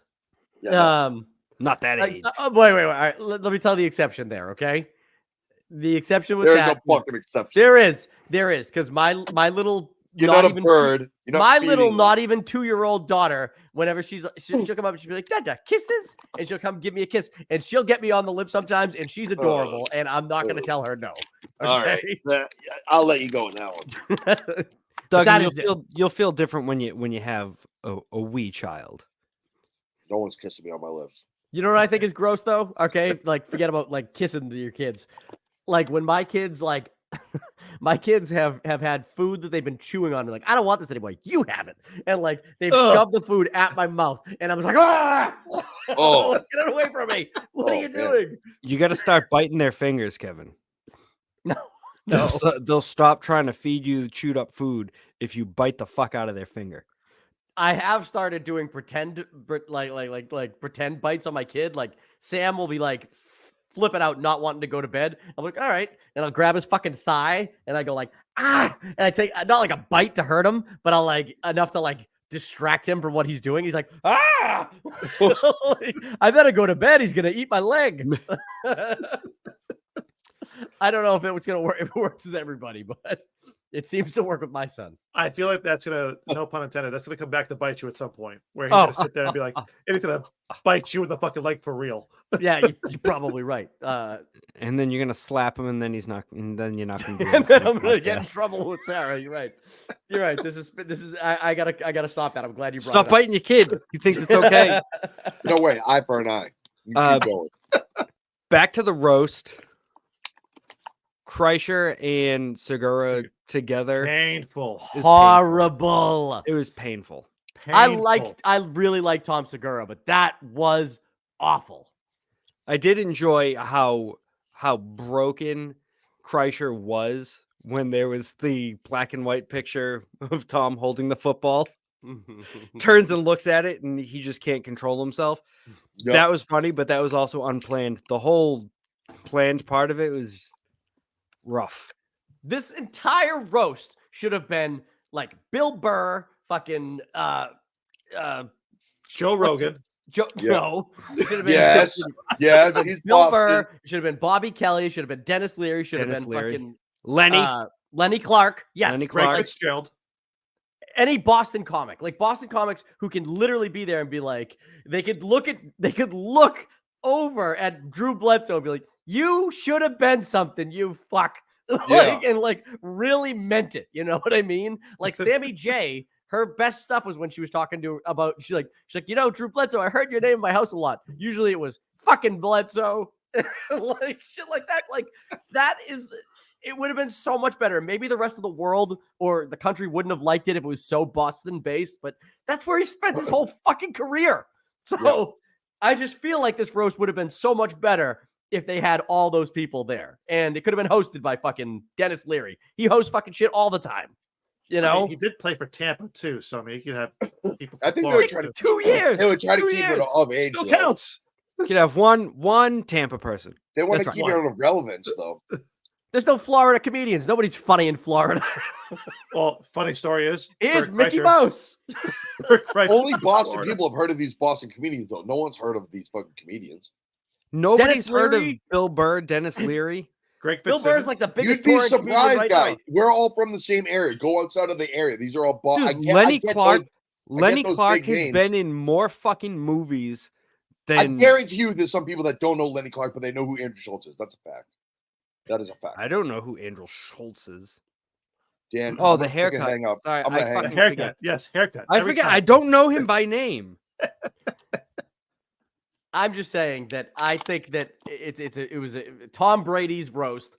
Yeah, no. Not that age. Wait. All right, let me tell the exception there. Okay, the exception with There is that no is- fucking exception. there is because my little You're not not even a bird. You're not my little feeding not even 2-year-old daughter, whenever she'll come up and she'll be like, Dada, kisses, and she'll come give me a kiss, and she'll get me on the lips sometimes, and she's adorable, and I'm not gonna tell her no. All right, Okay? I'll let you go on that one. Doug, that you'll is it. you'll feel different when you have a wee child. No one's kissing me on my lips. You know what I think is gross though? Okay, like forget about like kissing to your kids. Like when my kids my kids have had food that they've been chewing on. They're like, I don't want this anymore. You have it, and like they've shoved the food at my mouth, and I was like, ah! Oh. Get it away from me! What are you Man. doing? You got to start biting their fingers, Kevin. No. They'll stop trying to feed you chewed up food if you bite the fuck out of their finger. I have started doing pretend pretend bites on my kid. Like Sam will be like flipping out, not wanting to go to bed. I'm like, all right, and I'll grab his fucking thigh and I go like, ah, and I take not like a bite to hurt him, but I'll like enough to like distract him from what he's doing. He's like, ah, I better go to bed. He's gonna eat my leg. I don't know if it was gonna work. If it works with everybody, but it seems to work with my son. I feel like that's gonna, no pun intended, that's gonna come back to bite you at some point. Where he's gonna sit there and be like, and he's gonna bite you in the fucking leg for real. Yeah, you're probably right. And then you're gonna slap him, and then then you're not gonna do And it then on I'm the gonna get in podcast. trouble with Sarah. You're right. You're right. This is. I gotta stop that. I'm glad you brought Stop it up. biting your kid. He thinks it's okay. No way, eye for an eye. You keep going. Back to the roast. Kreischer and Segura together. Painful. is Horrible. It was painful. Painful. I really like Tom Segura, but that was awful. I did enjoy how broken Kreischer was when there was the black and white picture of Tom holding the football. turns and looks at it, and he just can't control himself. Yep. That was funny, but that was also unplanned. The whole planned part of it was rough. This entire roast should have been like Bill Burr, fucking Joe Rogan. No, it should have been Yes, he's Bill Boston. Burr. It should have been Bobby Kelly. It should have been Dennis Leary. Should have Dennis been Leary. fucking Lenny. Clark. Yes, Lenny Greg Clark. Fitzgerald. any Boston comic, like Boston comics who can literally be there and be like, they could look over at Drew Bledsoe and be like, you should have been something, you fuck. And really meant it. You know what I mean? Like Sammy J, her best stuff was when she was talking to about, she's like, Drew Bledsoe, I heard your name in my house a lot. Usually it was fucking Bledsoe. Like shit like that. Like that is, it would have been so much better. Maybe the rest of the world or the country wouldn't have liked it if it was so Boston based, but that's where he spent his whole fucking career. So I just feel like this roast would have been so much better if they had all those people there. And it could have been hosted by fucking Dennis Leary. He hosts fucking shit all the time. You know? I mean, he did play for Tampa too, so I mean, you could have people. I think they were trying to 2 years. They were trying to 2 keep years. it of age. Still though. counts. You could have one Tampa person. They want to That's keep right. it of relevance, though. There's no Florida comedians. Nobody's funny in Florida. Well, funny story is Here's Bert Mickey Kreischer- Mouse. Bert Kreischer- Only Boston Florida. people have heard of these Boston comedians, though. No one's heard of these fucking comedians. Nobody's Dennis heard of Leary? Bill Burr, Dennis Leary. Greg Bill Fitzsimmons. Burr's like the You'd biggest be touring comedian surprised, right guys. now. We're all from the same area. Go outside of the area. These are all Boston. Dude, Lenny Clark. Lenny those Clark big has names. been in more fucking movies I than guarantee you there's some people that don't know Lenny Clark, but they know who Andrew Schultz is. That's a fact. That is a fact. I don't know who Andrew Schultz is. Dan, Oh, I'm the gonna fucking haircut. Hang up. Sorry, I'm I gonna hang A up. fucking haircut. forget. Yes, haircut. I Every forget. time. I don't know him by name. I'm just saying that I think that it was Tom Brady's roast.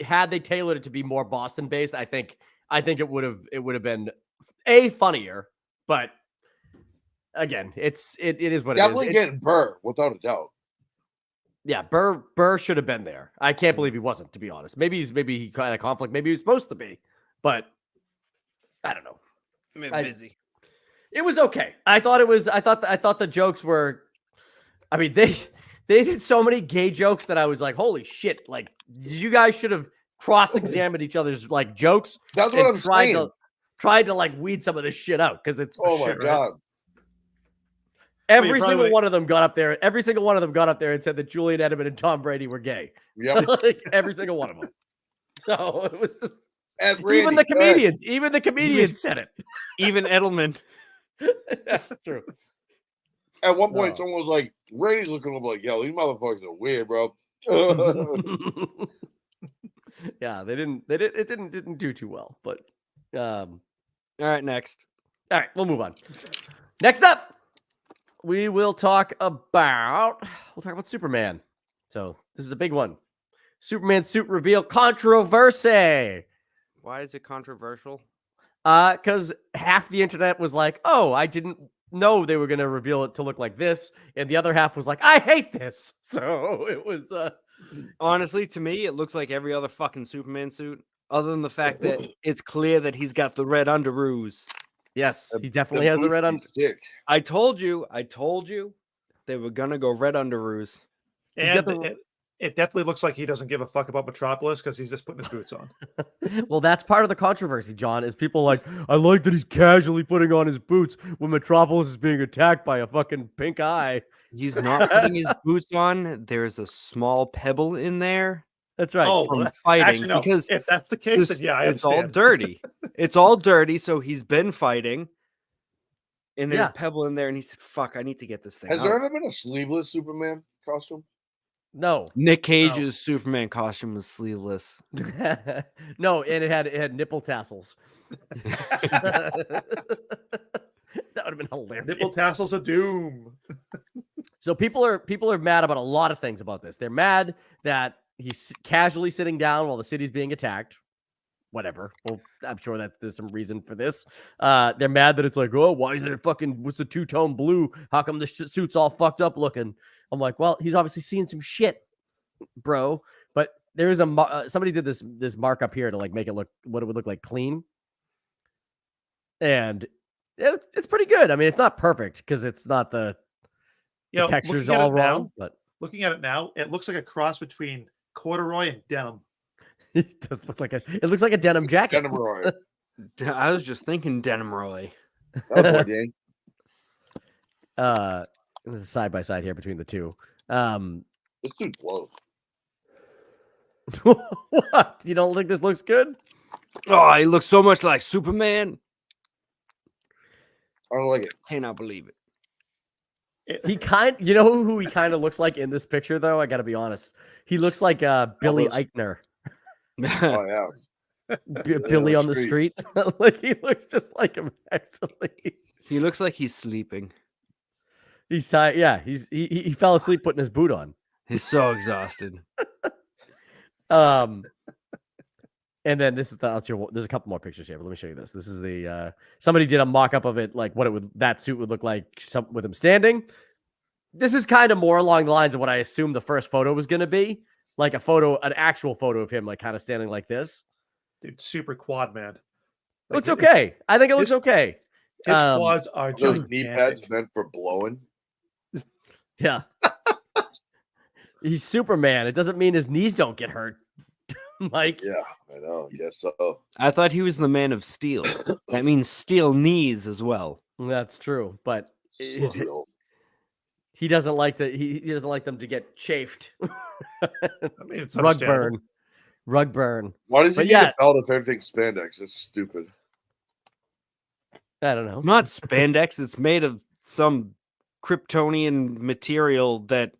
Had they tailored it to be more Boston based, I think it would have been funnier, but again, it is what Definitely it is. getting Burr, without a doubt. Yeah, Burr should have been there. I can't believe he wasn't, to be honest. Maybe he had a conflict. Maybe he was supposed to be, but I don't know. I'm busy. It was okay. I thought the jokes were. I mean, they did so many gay jokes that I was like, holy shit! Like, you guys should have cross-examined each other's like jokes. That's what and I'm saying. tried to like weed some of this shit out because it's Oh my shit, right? god. Every Well, single probably- one of them got up there. Every single one of them got up there and said that Julian Edelman and Tom Brady were gay. Yep. Like, every single one of them. So it was just, Ask Randy. even the Go ahead. comedians said it. Even Edelman. That's true. At one point, No. someone was like, Randy's looking up like, yo, these motherfuckers are weird, bro. Yeah, it didn't do too well, but All right, next. all right, we'll move on. Next up, we'll talk about Superman. So this is a big one. Superman suit reveal controversy. Why is it controversial? Because half the internet was like, oh, I didn't know they were going to reveal it to look like this. And the other half was like, I hate this. So it was, Honestly, to me, it looks like every other fucking Superman suit, other than the fact that it's clear that he's got the red underoos. yes, he definitely has the red on. Dick. I told you they were gonna go red underoos. And got it definitely looks like he doesn't give a fuck about Metropolis because he's just putting his boots on. Well, that's part of the controversy, John, is people like, I like that he's casually putting on his boots when Metropolis is being attacked by a fucking pink eye. He's not putting his boots on. There's a small pebble in there That's right. Oh, from well, fighting actually, no. because If that's the case, then yeah, I it's all understand. dirty. It's all dirty, so he's been fighting. And there's Yeah. a pebble in there, and he said, fuck, I need to get this thing Has out. there ever been a sleeveless Superman costume? No. Nick Cage's Superman costume was sleeveless. No, and it had nipple tassels. That would have been hilarious. Nipple tassels of doom. So people are mad about a lot of things about this. They're mad that he's casually sitting down while the city's being attacked. Whatever. Well, I'm sure there's some reason for this. They're mad that it's like, oh, why is it what's the two-tone blue? How come the suit's all fucked up looking? I'm like, well, he's obviously seen some shit, bro. But there is somebody did this markup here to like make it look what it would look like clean. And it's pretty good. I mean, it's not perfect because it's not the texture's looking at all it wrong, now, but looking at it now, it looks like a cross between corduroy and denim. it does look like it looks like a denim jacket. Denim Roy. I was just thinking Denim Roy. Oh boy, dang. This is side by side here between the two. This dude blows. What? You don't think this looks good? Oh, he looks so much like Superman. I don't like it. Cannot believe it. You know who he kind of looks like in this picture, though? I got to be honest. He looks like Billy Eichner. Oh yeah. Billy on the street. Like he looks just like him, actually. He looks like he's sleeping. He's tired. Yeah, he fell asleep putting his boot on. He's so exhausted. And then this is there's a couple more pictures here, but let me show you this. This is the somebody did a mock-up of it, like that suit would look like with him standing. This is kind of more along the lines of what I assumed the first photo was going to be, like an actual photo of him, like kind of standing like this. Dude, super quad man. Looks okay. I think it looks okay. His quads are Those knee pads gigantic. meant for blowing. Yeah. He's Superman. It doesn't mean his knees don't get hurt, Mike. Yeah, I know. I guess so. I thought he was the man of steel. That means steel knees as well. That's true, but Steel. he doesn't like he doesn't like them to get chafed. I mean, it's Rug understandable. burn. Why does he But need yeah. a belt if everything's spandex? It's stupid. I don't know. Not spandex. It's made of some Kryptonian material that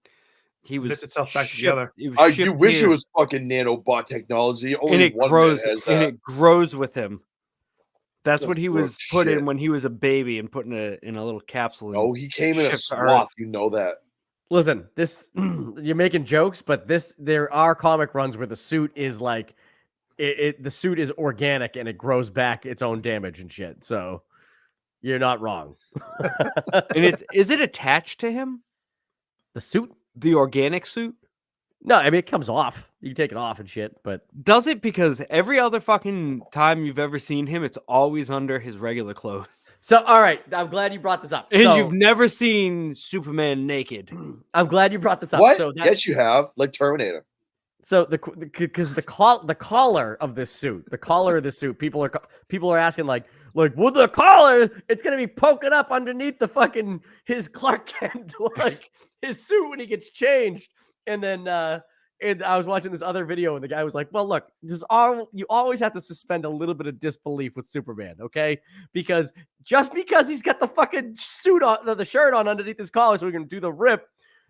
he was Fits itself back shipped- together. it was I do shipped wish here, it was fucking nanobot technology. and Only it one grows man has and that. it grows with him. That's That's what he gross was put in shit. when he was a baby and put in a little capsule. No, he came in a shipped to swath. Earth. You know that. Listen, this you're making jokes, but there are comic runs where the suit is like the suit is organic and it grows back its own damage and shit. So you're not wrong. And is it attached to him? The suit? The organic suit? No, I mean it comes off. You can take it off and shit, but Does it? Because every other fucking time you've ever seen him, it's always under his regular clothes. so all right. I'm glad you brought this up. And So, you've never seen Superman naked. I'm glad you brought this up. What? So Yes, you have. Like Terminator. So because the collar of this suit, people are asking like with the collar, it's gonna be poking up underneath the fucking his Clark Kent like his suit when he gets changed. And then and I was watching this other video and the guy was like, well, look, you always have to suspend a little bit of disbelief with Superman, okay? Because just because he's got the fucking suit on, the shirt on underneath his collar so we can do the rip,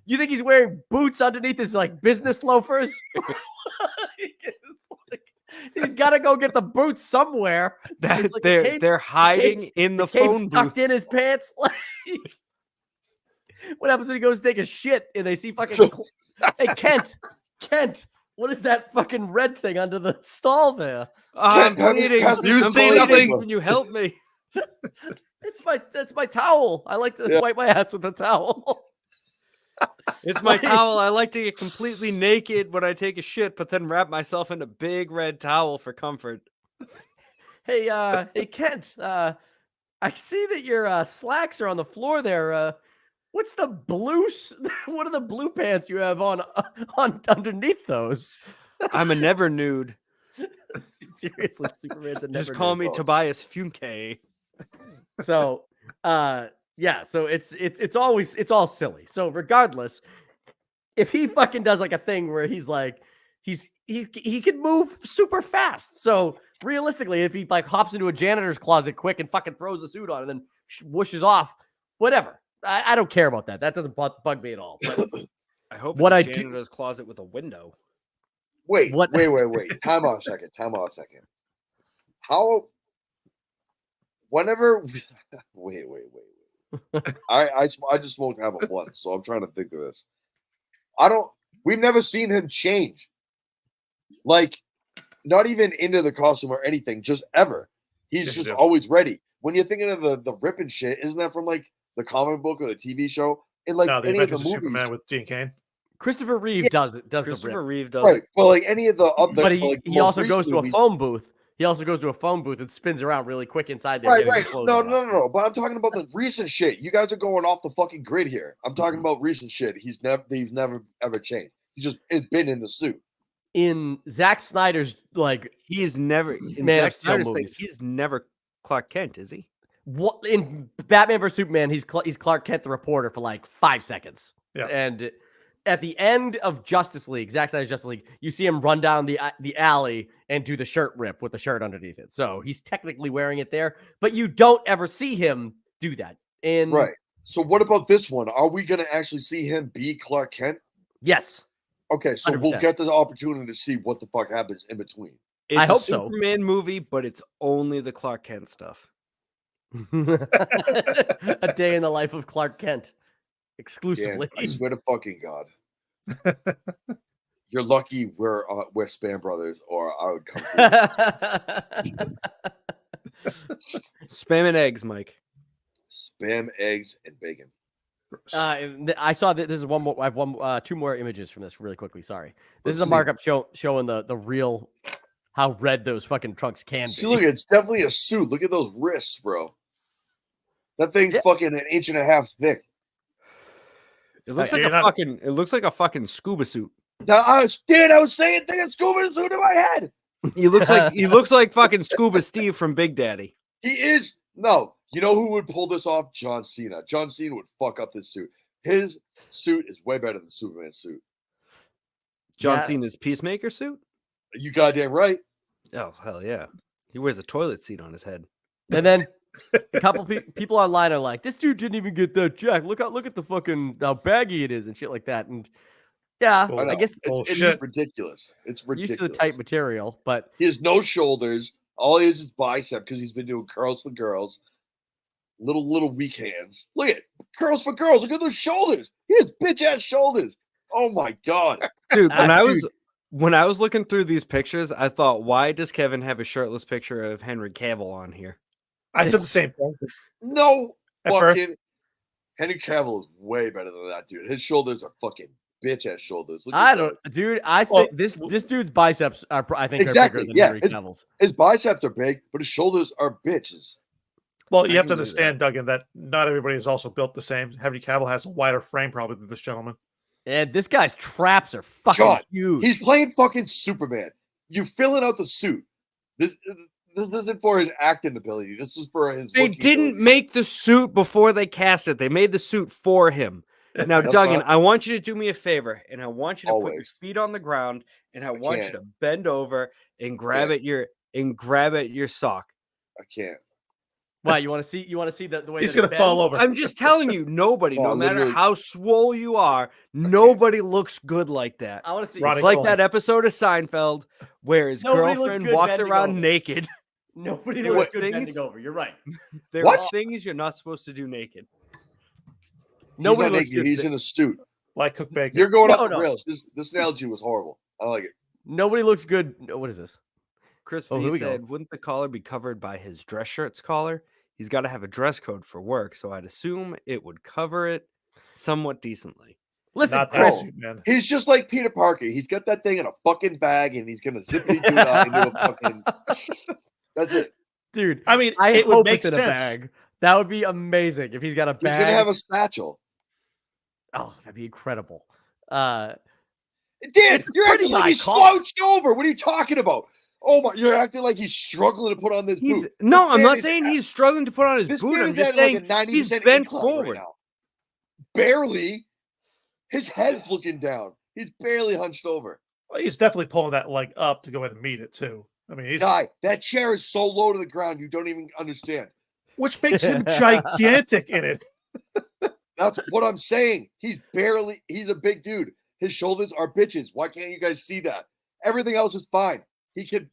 you think he's wearing boots underneath his like business loafers? He's got to go get the boots somewhere. It's like They're hiding in the cape's phone tucked booth. in his pants. Like, what happens when he goes to take a shit and they see fucking hey Kent, what is that fucking red thing under the stall there? I'm Kent, bleeding. Kent, you I'm see bleeding. nothing? Can you help me? It's my towel. I like to Yeah. wipe my ass with a towel. It's my towel. I like to get completely naked when I take a shit, but then wrap myself in a big red towel for comfort. Hey Kent, I see that your slacks are on the floor there. What's the blue? What are the blue pants you have on underneath those? I'm a never nude. Seriously, Superman's a never. Just call me nude. Tobias Funke. So, yeah. So it's all silly. So regardless, if he fucking does like a thing where he's like he can move super fast. So realistically, if he like hops into a janitor's closet quick and fucking throws the suit on and then whooshes off, whatever. I don't care about that. That doesn't bug me at all. But I hope What it's I a do- janitor's closet with a window. Wait. What- Wait. Time out a second. How? Whenever. Wait. I just smoked half a blunt, so I'm trying to think of this. We've never seen him change. Like, not even into the costume or anything, just ever. He's Yes, just yeah. always ready. When you're thinking of the rip and shit, isn't that from like the comic book or the TV show? In like No, the any of the Adventures of movies. Superman with Gene Kane. Christopher Reeve Yeah. does the Christopher rip. Reeve does Right. it. Well, like any of the other. But like, he most also recent goes to a movies- phone booth. He also goes to a phone booth and spins around really quick inside there. Right, getting right. his clothes No, on. no. But I'm talking about the recent shit. You guys are going off the fucking grid here. I'm talking about recent shit. He's never ever changed. It's been in the suit. In Zack Snyder's he's never in Man Zack of Steel Snyder's thing, movies. he's never Clark Kent, is he? What in Batman vs Superman? He's Clark Kent, the reporter, for like 5 seconds. Yeah. And at the end of Justice League, Zack Snyder's Justice League, you see him run down the alley and do the shirt rip with the shirt underneath it. So he's technically wearing it there, but you don't ever see him do that. Right. So what about this one? Are we going to actually see him be Clark Kent? Yes. Okay, so 100%. we'll get the opportunity to see what the fuck happens in between. It's I hope a so. Superman movie, but it's only the Clark Kent stuff. A day in the life of Clark Kent, Dan, exclusively. I swear to fucking God. You're lucky we're Spam Brothers, or I would come through. Spam and eggs, Mike. Spam, eggs, and bacon. I saw that this is one more. I have two more images from this really quickly. Sorry, this is a see. markup showing the real how red those fucking trunks can See, be. look, it's definitely a suit. Look at those wrists, bro. That thing's Yeah. fucking an inch and a half thick. It looks Hey, like you're not- it looks like a fucking scuba suit. I was saying thinking scuba suit in my head. He looks like fucking Scuba Steve from Big Daddy. He is. No, you know who would pull this off? John Cena. John Cena would fuck up this suit. His suit is way better than Superman's suit. John Yeah. Cena's Peacemaker suit? You goddamn right. Oh, hell yeah. He wears a toilet seat on his head. And then a couple people online are like, "This dude didn't even get that jack. Look at the fucking how baggy it is and shit like that." And yeah, Well, I know. I guess it's Bullshit. ridiculous. It's ridiculous. used to the tight material, but He has no shoulders. All he is bicep because he's been doing curls for girls. Little weak hands. Look at curls for girls. Look at those shoulders. He has bitch ass shoulders. Oh my god. Dude, Dude. when I was looking through these pictures, I thought, why does Kevin have a shirtless picture of Henry Cavill on here? I said the same thing. No At first. fucking Henry Cavill is way better than that dude. His shoulders are fucking bitch ass shoulders. Look I at don't, dude. I Well, think this dude's biceps are I think Exactly, are bigger than yeah, Henry it's- Cavill's. his biceps are big, but his shoulders are bitches. Well, I you have to can believe understand, Duggan, that not everybody is also built the same. Henry Cavill has a wider frame probably than this gentleman. And this guy's traps are fucking John, huge. He's playing fucking Superman. You filling out the suit. This isn't for his acting ability. This is for his. They looking didn't ability. make the suit before they cast it. They made the suit for him. Now, That's Duggan, fine. I want you to do me a favor, and I want you to put your Always. feet on the ground, and I want you can't. to bend over and grab at your sock. I can't. Why you want to see the way He's that it gonna fall bends? over. I'm just telling you, nobody, Oh, no matter literally. how swole you are, nobody looks good like that. I want to see. Ronnie It's like Coleman. that episode of Seinfeld where his Nobody looks girlfriend good walks bending around over. naked. Nobody There looks were good things- bending over. You're right. There What? are things you're not supposed to do naked. Nobody He's not looks naked. good. He's in a suit. Like Cook Bacon. You're going No, off the no. rails. This analogy was horrible. I like it. Nobody looks good. What is this? Chris Oh, V here we go. said, wouldn't the collar be covered by his dress shirt's collar? He's got to have a dress code for work, so I'd assume it would cover it somewhat decently. Listen, Not that Chris. suit, man. He's just like Peter Parker. He's got that thing in a fucking bag, and he's gonna zippity doo dah into a fucking. That's it. Dude, I mean, I it would hope make it's in sense. a bag. That would be amazing if he's got a He's bag. gonna have a satchel. Oh, that'd be incredible. Dan, It's you're pretty acting like high he's collar. slouched over. What are you talking about? Oh my! You're acting like he's struggling to put on this boot. No, This I'm man not is saying at- he's struggling to put on his This boot. man I'm is just at saying like a 90% he's bent incline forward. right now. Barely. His head's looking down. He's barely hunched over. Well, he's definitely pulling that leg up to go in and meet it too. I mean, he's Guy, that chair is so low to the ground you don't even understand. which makes him gigantic in it. That's what I'm saying. He's a big dude. His shoulders are bitches. Why can't you guys see that? Everything else is fine. He can't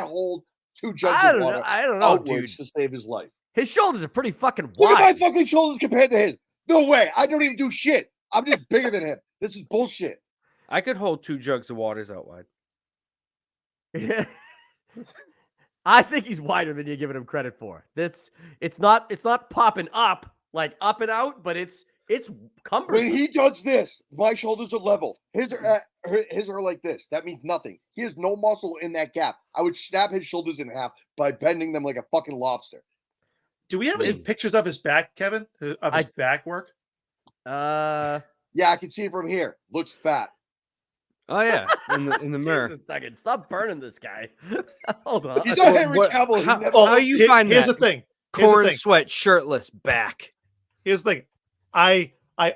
hold 2 jugs I of don't know. water I don't know, dude. outwards to save his life. His shoulders are pretty fucking Look at my wide. fucking shoulders compared to his. No way. I don't even do shit. I'm just bigger than him. This is bullshit. I could hold 2 jugs of waters out wide. I think he's wider than you're giving him credit for. It's not popping up like up and out, but It's When cumbersome. he does this, my shoulders are level. His are like this. That means nothing. He has no muscle in that gap. I would snap his shoulders in half by bending them like a fucking lobster. Do we have any pictures of his back, Kevin? Of his back work? Yeah, I can see it from here. Looks fat. Oh yeah, in the mirror. Jesus, Duggan, stop burning this guy. Hold on. He's not Henry Cavill. He's never- How you find Here's that? the thing. Corenswet shirtless back. Here's the thing. I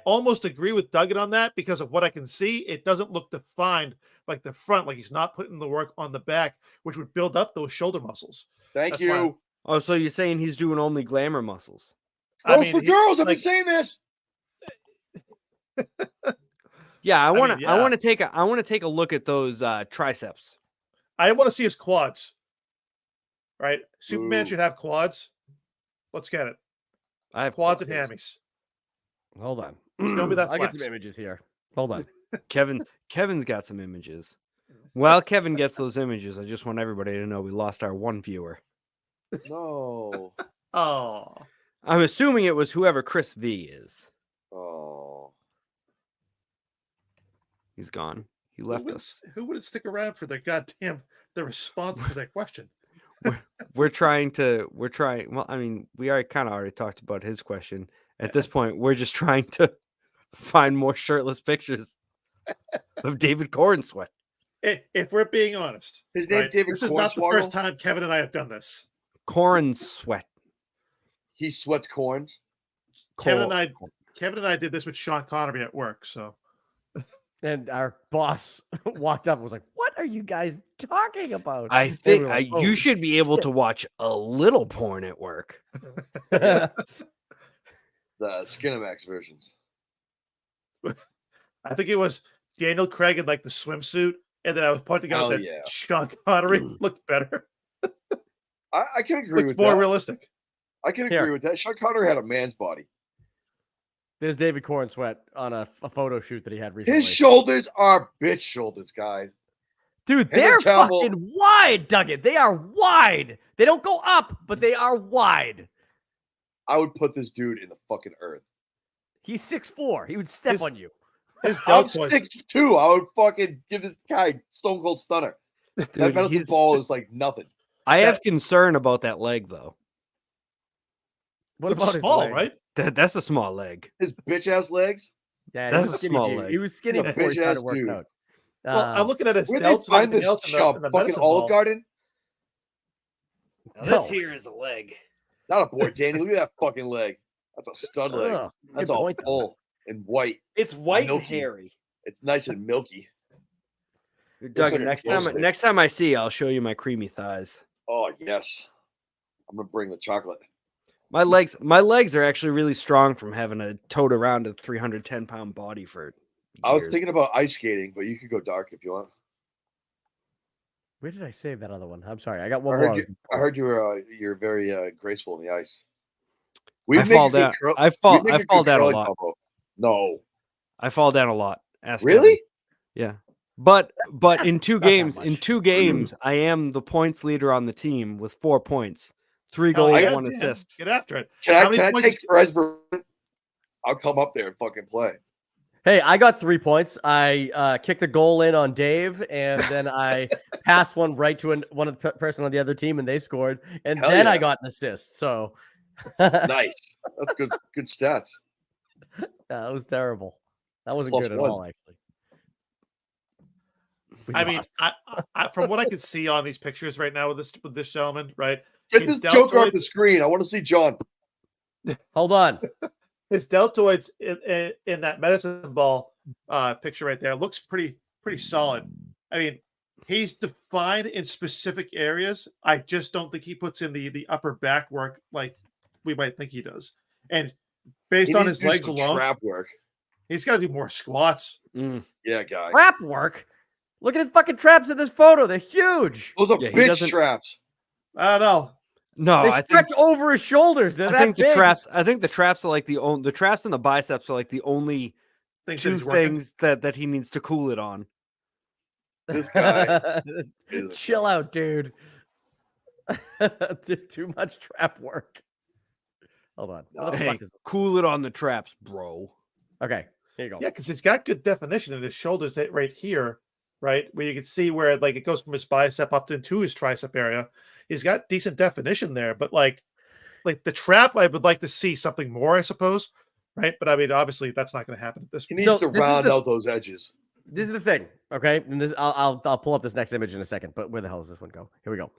almost agree with Duggan on that because of what I can see. It doesn't look defined like the front, like he's not putting the work on the back, which would build up those shoulder muscles. Thank you. Oh, so you're saying he's doing only glamour muscles? For girls, I've been saying this. Yeah, I want to take a look at those triceps. I want to see his quads. Right? Superman Ooh. should have quads. Let's get it. I have Quads and hammies. Hold on. Show me that I'll get flex. some images here. Hold on. Kevin's got some images. While Kevin gets those images, I just want everybody to know we lost our one viewer. No. Oh. I'm assuming it was whoever Chris V is. Oh. He's gone. He left us. Who wouldn't stick around for the response to that question? We're trying. Well, I mean, we already talked about his question. At this point, we're just trying to find more shirtless pictures of David Corenswet. If we're being honest, his name David. This is not the first time Kevin and I have done this. Corenswet. He sweats corns. Kevin and I did this with Sean Connery at work. So, and our boss walked up and was like, "What are you guys talking about?" I think you should be able to watch a little porn at work. The Skinamax versions. I think it was Daniel Craig in like the swimsuit, and then I was pointing out that yeah. Sean Connery looked better. I can agree with more that. Realistic. I can agree with that. Sean Connery had a man's body. There's David Corenswet on a photo shoot that he had recently. His shoulders are bitch shoulders, guys. Dude, they're fucking wide, Duggan. They are wide. They don't go up, but they are wide. I would put this dude in the fucking earth. He's 6'4". He would step on you. His I'm 6'2". I would fucking give this guy Stone Cold Stunner. Dude, that medicine ball is like nothing. I have concern about that leg, though. What about his small, leg? right? That's a small leg. His bitch ass legs. Yeah, that's a small dude. leg. He was skinny He's a before he started bitch-ass working dude. out. Well, I'm looking at his Where delts they find and everything this else in fucking the medicine Olive ball. Garden? Now, this here is a leg. Not a boy, Danny. Look at that fucking leg. That's a stud leg. Ugh, That's good all point, though. full and white. It's white and Milky. hairy. It's nice and milky. Doug, like a next glow stick. time I see you, I'll show you my creamy thighs. Oh yes. I'm gonna bring the chocolate. My legs are actually really strong from having to tote around a 310-pound body for years. I was thinking about ice skating, but you could go dark if you want. Where did I save that other one? I'm sorry. I got one more. I heard you're very graceful in the ice. I fall down. I fall down a lot. Combo. No. I fall down a lot. Ask really? Kevin. Yeah. But in two Not that games, I am the points leader on the team with 4 points. 3 goals, 1 assist. Get after it. Can I take Perez? I'll come up there and fucking play. Hey, I got 3 points. I kicked a goal in on Dave, and then I passed one right to one of the person on the other team, and they scored. And Hell then yeah. I got an assist. So Nice. That's good stats. That was terrible. That wasn't Plus good at one. all, actually. I mean, I from what I could see on these pictures right now with this gentleman, right? Get this Joker off the screen. I want to see John. Hold on. His deltoids in that medicine ball picture right there looks pretty solid. I mean, he's defined in specific areas. I just don't think he puts in the upper back work like we might think he does. And based on his legs alone, trap work. He's got to do more squats. Yeah, guy. Trap work? Look at his fucking traps in this photo. They're huge. Those are bitch traps. I don't know. No, they stretch over his shoulders. They're that big. I think the traps are like the traps and the biceps are like the only two things that he needs to cool it on. This guy. Chill out, dude. Too much trap work. Hold on. Hey, cool it on the traps, bro. Okay, here you go. Yeah, because it's got good definition in his shoulders right here, right? Where you can see where it goes from his bicep up into his tricep area. He's got decent definition there, but like the trap, I would like to see something more, I suppose. Right. But I mean, obviously that's not going to happen at this He point. needs to round out those edges. This is the thing, okay? And this, I'll pull up this next image in a second. But where the hell does this one go? Here we go.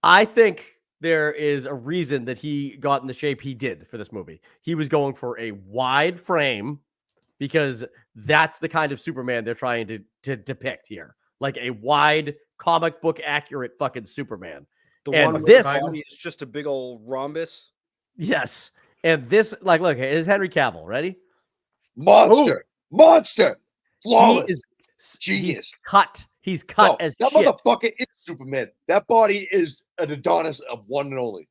I think there is a reason that he got in the shape he did for this movie. He was going for a wide frame because that's the kind of Superman they're trying to depict here, like a wide comic book accurate fucking Superman. The And one this is just a big old rhombus. Yes, and this, like, look, is Henry Cavill ready? Monster, flawless, He is genius. He's cut as that shit. motherfucker is Superman. That body is an Adonis of one and only.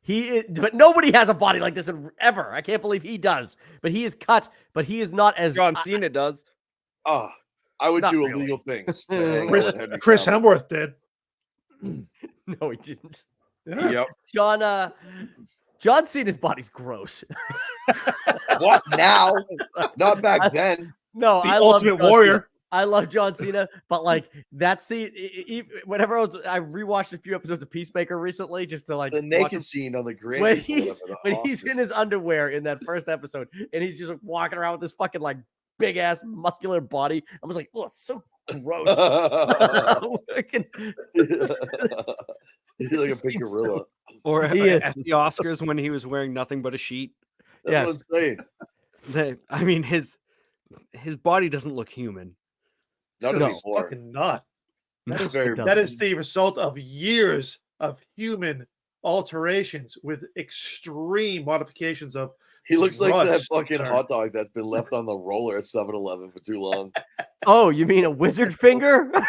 He is, but nobody has a body like this ever. I can't believe he does. But he is cut, but he is not as John Cena does. I would Not do really. illegal things. To hang out Chris, with Henry Chris Cavill. Hemsworth did. No, he didn't. Yeah. Yep. John Cena's body's gross. What now? Not back then. No, The I love Ultimate John Warrior. Cena. I love John Cena, but like that scene, whenever I rewatched a few episodes of Peacemaker recently, just to like The watch naked him- scene on the grid. when he's in his underwear in that first episode, and he's just walking around with this fucking like big ass muscular body. I was like, oh, it's so gross. He's like a big gorilla. Or He is. at the Oscars when he was wearing nothing but a sheet. That's what I'm saying. I mean, his body doesn't look human. Not No. anymore. Fucking not. No, That's very it That doesn't. is the result of years of human alterations with extreme modifications of. He looks like that Drugs, fucking sir. hot dog that's been left on the roller at 7-Eleven for too long. Oh, you mean a wizard finger? But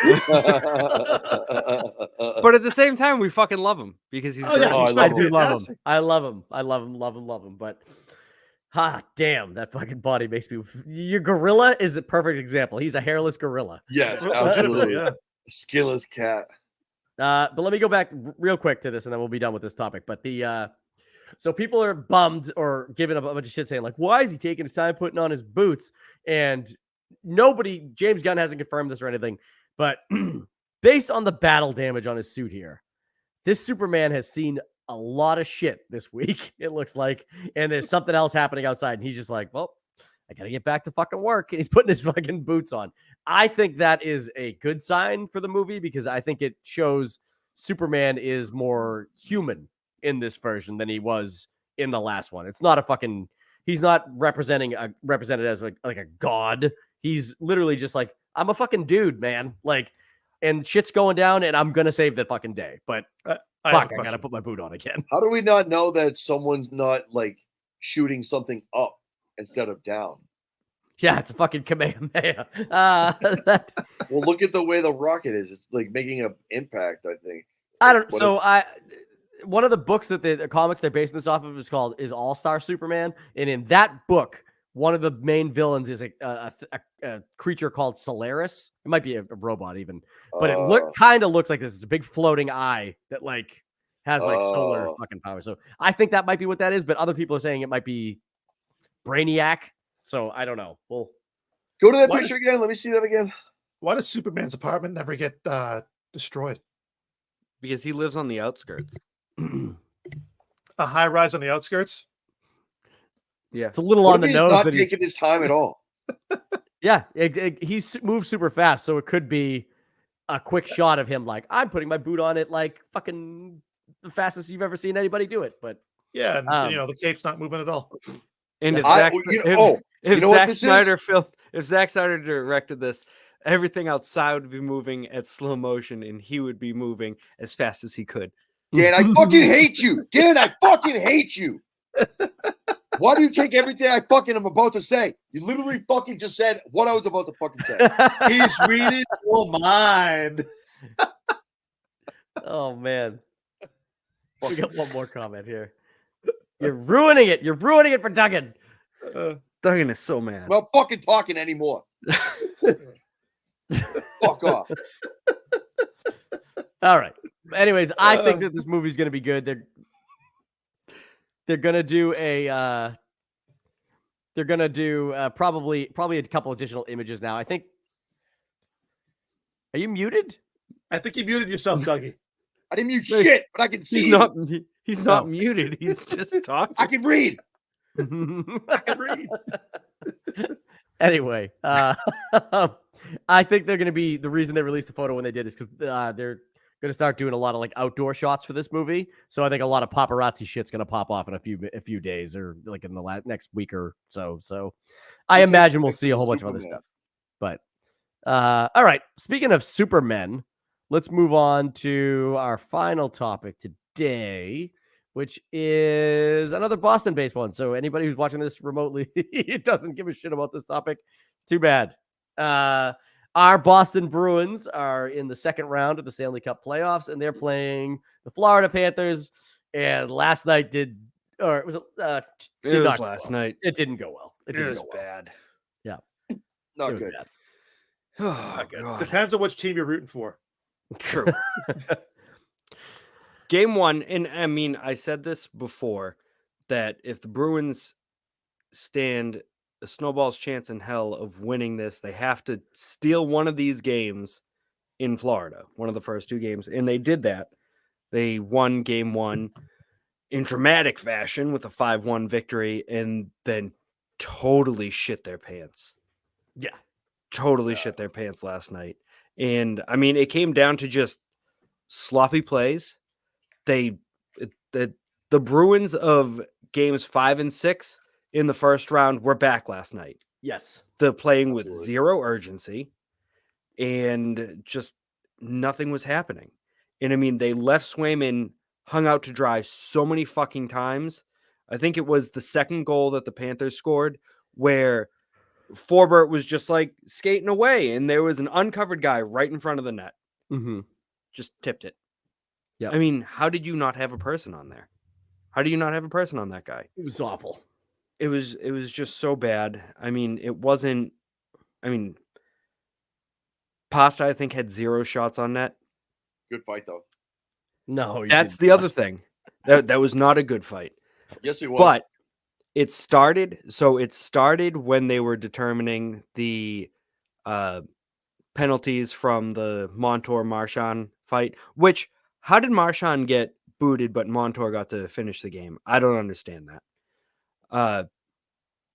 at the same time, we fucking love him because he's Oh, yeah, great. he's I fucking do love him. fantastic. I love him. I love him. But damn, that fucking body makes me. Your gorilla is a perfect example. He's a hairless gorilla. Yes, Legitimately, absolutely. yeah. Skinless cat. But let me go back real quick to this, and then we'll be done with this topic. But so people are bummed or giving up a bunch of shit saying like, why is he taking his time putting on his boots? And James Gunn hasn't confirmed this or anything, but based on the battle damage on his suit here, this Superman has seen a lot of shit this week, it looks like, and there's something else happening outside, and he's just like, well, I gotta get back to fucking work, and he's putting his fucking boots on. I think that is a good sign for the movie because I think it shows Superman is more human in this version than he was in the last one. It's not he's not represented as like a god. He's literally just like, I'm a fucking dude, man. Like, and shit's going down, and I'm gonna save the fucking day. But I fuck, I gotta put my boot on again. How do we not know that someone's not like shooting something up instead of down? Yeah, it's a fucking Kamehameha. Well, look at the way the rocket is. It's like making an impact, I think. I don't. What So one of the books that the comics they're basing this off of is All Star Superman, and in that book, one of the main villains is a creature called Solaris. It might be a robot even, but it kind of looks like this. It's a big floating eye that like has like solar fucking power. So I think that might be what that is. But other people are saying it might be Brainiac. So I don't know. Well, go to that picture again. Let me see that again. Why does Superman's apartment never get destroyed? Because he lives on the outskirts. A high rise on the outskirts? Yeah. it's a little What on if the he's nose, not but taking his time at all? yeah, he moves super fast, so it could be a quick shot of him like, I'm putting my boot on it like fucking the fastest you've ever seen anybody do it. But Yeah, and the cape's not moving at all. And if Zack Snyder directed this, everything outside would be moving at slow motion, and he would be moving as fast as he could. Dan, I fucking hate you. Dan, I fucking hate you. Why do you take everything I fucking am about to say? You literally fucking just said what I was about to fucking say. He's reading your mind. Oh man, we got one more comment here. You're ruining it. You're ruining it for Duggan. Duggan is so mad. I'm not fucking talking anymore. Fuck off. All right. Anyways, I think that this movie's gonna be good. They're gonna do They're gonna do probably a couple additional images now. I think. Are you muted? I think you muted yourself, Dougie. I didn't mute shit, but I can see. He's not muted. He's just talking. I can read. I can read. Anyway, I think they're going to be the reason they released the photo when they did is because they're going to start doing a lot of like outdoor shots for this movie. So I think a lot of paparazzi shit's going to pop off in a few days or like in the next week or so. So I imagine we'll see a whole bunch of other stuff. But all right, speaking of Supermen, let's move on to our final topic today, which is another Boston-based one. So anybody who's watching this remotely doesn't give a shit about this topic. Too bad. Our Boston Bruins are in the second round of the Stanley Cup playoffs, and they're playing the Florida Panthers. And last night it was last night. It didn't go well. It was bad. Yeah, not good. Bad. Oh, God. Depends on which team you're rooting for. True. Game one, and I mean, I said this before, that if the Bruins stand a snowball's chance in hell of winning this, they have to steal one of these games in Florida, one of the first two games, and they did that. They won game one in dramatic fashion with a 5-1 victory, and then totally shit their pants. Yeah. Totally shit their pants last night. And I mean, it came down to just sloppy plays. The Bruins of games 5 and 6 in the first round were back last night. Yes. The playing with zero urgency and just nothing was happening. And I mean, they left Swayman hung out to dry so many fucking times. I think it was the second goal that the Panthers scored where Forbert was just like skating away and there was an uncovered guy right in front of the net. Mm-hmm. Just tipped it. Yeah. I mean, how did you not have a person on there? How do you not have a person on that guy? It was awful. It was just so bad. I mean, Pasta, I think, had 0 shots on net. Good fight, though. No, that's the other thing. That was not a good fight. Yes, it was. But it started when they were determining the penalties from the Montour-Marchand fight, which, how did Marchand get booted, but Montour got to finish the game? I don't understand that.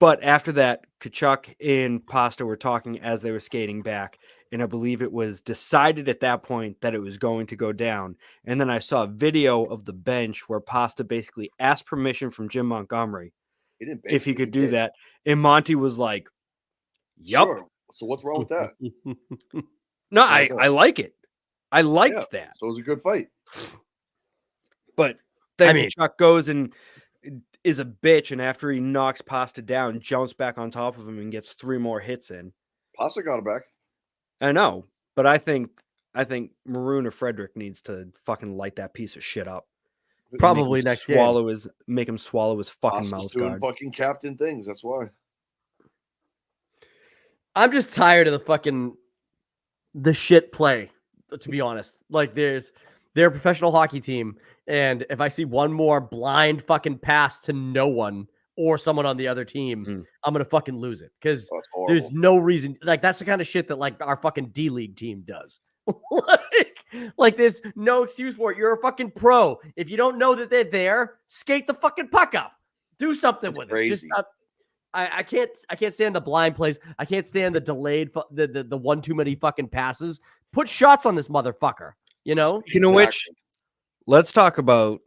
But after that, Tkachuk and Pasta were talking as they were skating back, and I believe it was decided at that point that it was going to go down. And then I saw a video of the bench where Pasta basically asked permission from Jim Montgomery if he could do that. And Monty was like, yup. Sure. So what's wrong with that? No, I like it. I liked that. So it was a good fight. But then Chuck goes and is a bitch, and after he knocks Pasta down, jumps back on top of him and gets 3 more hits in. Pasta got it back. I know, but I think Maroon or Frederick needs to fucking light that piece of shit up. Probably next game. Make him swallow his fucking Pasta's mouth doing guard. fucking captain things. That's why. I'm just tired of the shit play, to be honest. Like they're a professional hockey team, and if I see one more blind fucking pass to no one or someone on the other team, I'm gonna fucking lose it because there's no reason. Like that's the kind of shit that like our fucking D-League team does. like there's no excuse for it. You're a fucking pro. If you don't know that they're there, skate the fucking puck up. Do something with it. Just I can't stand the blind plays. I can't stand the delayed the one too many fucking passes. Put shots on this motherfucker. You know. Speaking of which, let's talk about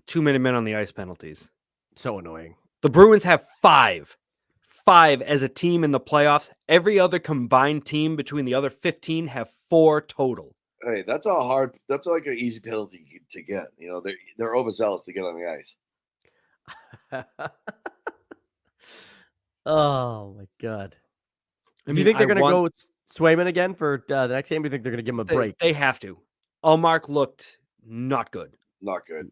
2-minute men on the ice penalties. So annoying. The Bruins have 5 as a team in the playoffs. Every other combined team between the other 15 have 4 total. Hey, that's like an easy penalty to get. You know, they're overzealous to get on the ice. Oh my god! Do you think they're going to go with Swayman again for the next game? Do you think they're going to give him a break? They have to. Allmark looked not good. Not good.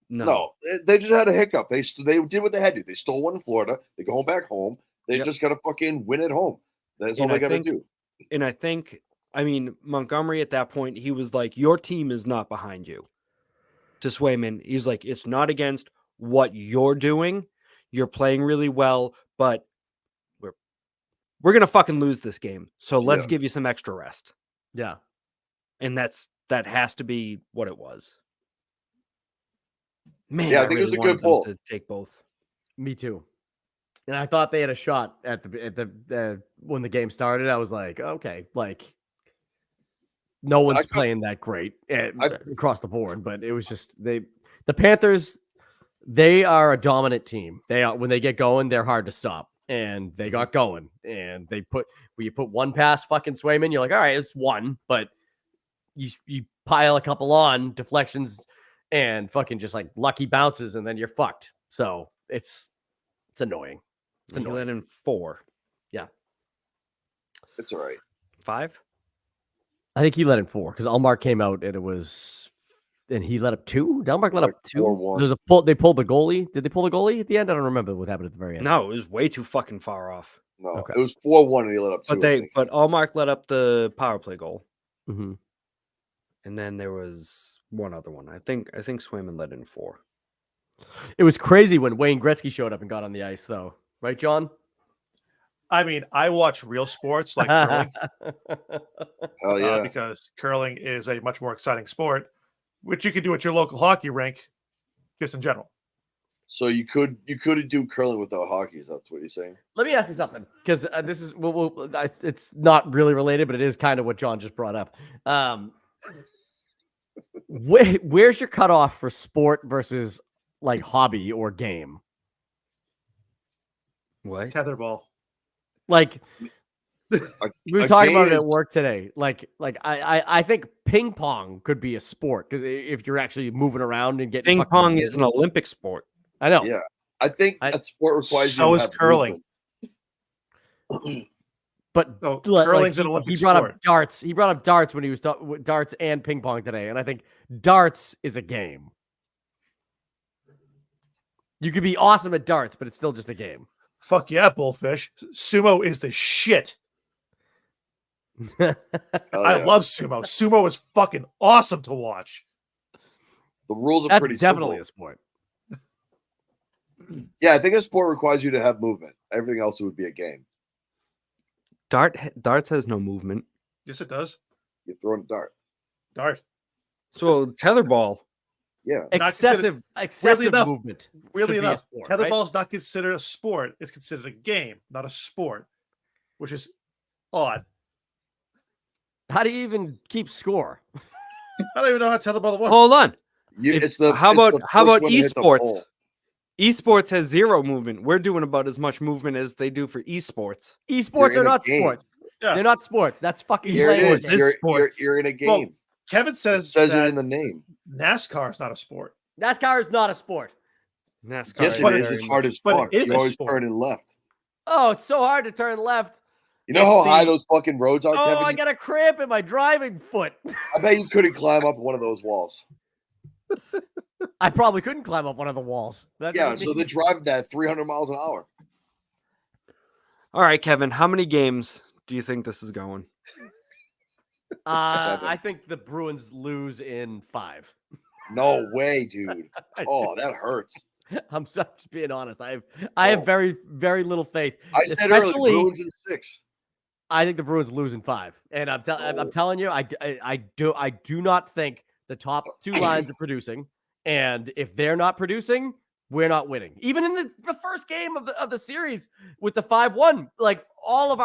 No, they just had a hiccup. They did what they had to. They stole one in Florida. They go back home. They just got to fucking win at home. That's all they got to do. And I think, Montgomery at that point, he was like, your team is not behind you. To Swayman, he's like, it's not against what you're doing. You're playing really well, but we're going to fucking lose this game. So let's give you some extra rest. Yeah. And that has to be what it was. Man, Yeah, I think it was a good pull to take both. Me too. And I thought they had a shot at the when the game started. I was like, okay, like no one's playing that great across the board, but it was just the Panthers. They are a dominant team. They are, when they get going, they're hard to stop, and they got going. And you put one past fucking Swayman, you're like, all right, it's one, but you pile a couple on deflections and fucking just like lucky bounces, and then you're fucked. So it's annoying. It's annoying. He let in 4. Yeah, it's all right. 5. I think he let in 4 because Allmark came out and he let up 2. Allmark let up 2. 4-1. There's a pull. They pulled the goalie. Did they pull the goalie at the end? I don't remember what happened at the very end. No, it was way too fucking far off. No, Okay. it was 4-1 and he let up 2. But Allmark let up the power play goal. Mm-hmm. And then there was one other one. I think Swayman let in 4. It was crazy when Wayne Gretzky showed up and got on the ice, though. Right, John? I mean, I watch real sports like curling. Hell yeah. Because curling is a much more exciting sport, which you can do at your local hockey rink, just in general. So you could do curling without hockey. Is that what you're saying? Let me ask you something, because this is it's not really related, but it is kind of what John just brought up. Where's your cutoff for sport versus like hobby or game? What? Tetherball. Like we were talking about it at work today. Like I think ping pong could be a sport because if you're actually moving around and getting ping pong is an Olympic sport. I know. Yeah, I think that sport requires so you to is have curling. But curling's an Olympic he brought sport. up darts. He brought up darts when he was darts and ping pong today, and I think darts is a game. You could be awesome at darts, but it's still just a game. Fuck yeah, bullfish. Sumo is the shit. I love sumo. Sumo is fucking awesome to watch. The rules are That's pretty definitely simple. a sport. Yeah, I think a sport requires you to have movement. Everything else would be a game. Darts has no movement. Yes, it does. You're throwing a dart. Dart. So tetherball. Yeah. Excessive movement. Weirdly should be a enough, sport, tetherball right? is not considered a sport. It's considered a game, not a sport, which is odd. How do you even keep score? I don't even know how tetherball works. Hold on. How about esports? Esports has 0 movement. We're doing about as much movement as they do for esports. Esports are not sports. Yeah. They're not sports. That's fucking You're sports. You're in a game. Well, Kevin says it in the name. NASCAR is not a sport. NASCAR is not a sport. NASCAR Yes, it is. It's hard as fuck. It is you always sport. turning left. Oh, it's so hard to turn left. You know how high those fucking roads are, Kevin? I got a cramp in my driving foot. I bet you couldn't climb up one of those walls. I probably couldn't climb up one of the walls. Yeah, so they're driving that 300 miles an hour. All right, Kevin, how many games do you think this is going? I think the Bruins lose in 5. No way, dude. Oh, that hurts. I'm just being honest. I have very, very little faith. I said earlier, Bruins in 6. I think the Bruins lose in 5, and I'm telling you, I do not think the top 2 lines are producing, and if they're not producing, we're not winning. Even in the first game of the series with the 5-1, like all of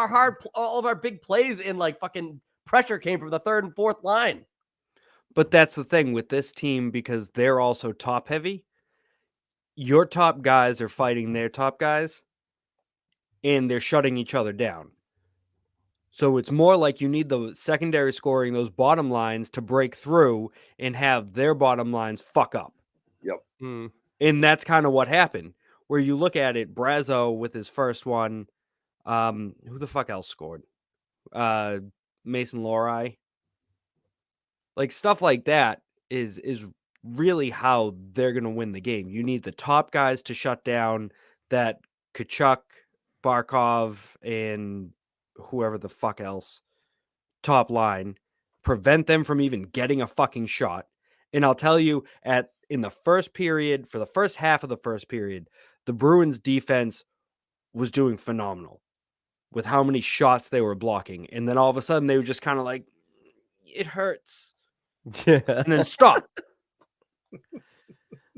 our big plays in like fucking pressure came from the 3rd and 4th line. But that's the thing with this team, because they're also top heavy. Your top guys are fighting their top guys, and they're shutting each other down. So it's more like you need the secondary scoring, those bottom lines, to break through and have their bottom lines fuck up. Yep. And that's kind of what happened. Where you look at it, Brazo with his first one, who the fuck else scored? Mason Lohrei. Like stuff like that is really how they're going to win the game. You need the top guys to shut down that Kachuk, Barkov, and whoever the fuck else top line, prevent them from even getting a fucking shot. And I'll tell you, in the first period, for the first half of the first period, the Bruins defense was doing phenomenal. with how many shots they were blocking. And then all of a sudden they were just kind of like, it hurts. Yeah. And then stop.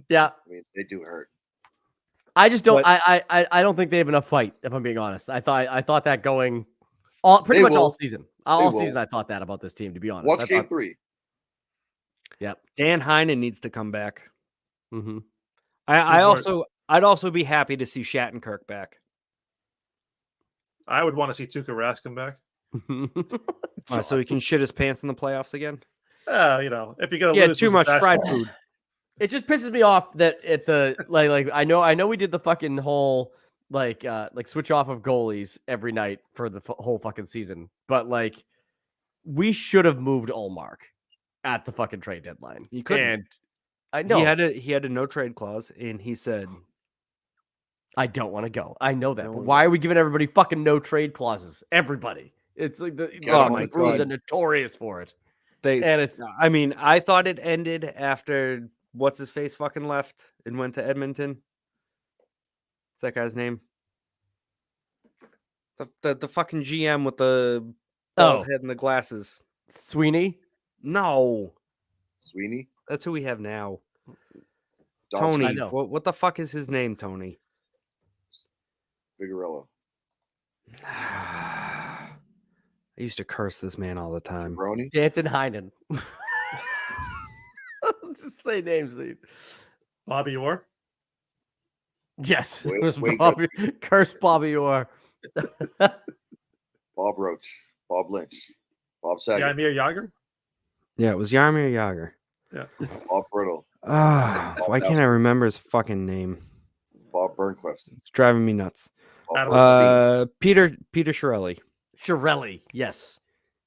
Yeah. I mean, they do hurt. I just don't. But- I don't think they have enough fight. If I'm being honest, I thought that going pretty They much all will. season. They All will. season, I thought that about this team. To be honest, Watch I game thought, 3. Yep. Dan Heinen needs to come back. Mm-hmm. I'd also be happy to see Shattenkirk back. I would want to see Tuukka Rask come back. So he can shit his pants in the playoffs again. You know, if you're gonna Yeah, lose, too lose much fast. fried food. It just pisses me off that at the like I know we did the fucking whole like switch off of goalies every night for the whole fucking season, but like we should have moved Ullmark at the fucking trade deadline. You couldn't. And I know He had a no trade clause, and he said, I don't want to go. I know that, Don't but wanna why go. are we giving everybody fucking no trade clauses? Everybody. It's like the Oh fucking my Bruins God. are notorious for it, "They." and it's I mean, I thought it ended after what's his face fucking left and went to Edmonton. What's that guy's name? The fucking GM with the bald head and the glasses. Sweeney. No, Sweeney. that's who we have now. Dom Tony. I know. What the fuck is his name, Tony? Figueroa. I used to curse this man all the time. Brony. Danton Heinen. Just say names, dude. Bobby Orr. Yes, Wait- it was wait, Bobby, curse Bobby Orr. Bob Roach. Bob Lynch. Bob Saget. Jaromir Jagr. Yeah, it was Jaromir Jagr. Bob Brittle. Why can't I remember his fucking name? Bob Burnquist. It's driving me nuts. Bob Adam Bernstein. Peter Chiarelli. Shirelli, yes,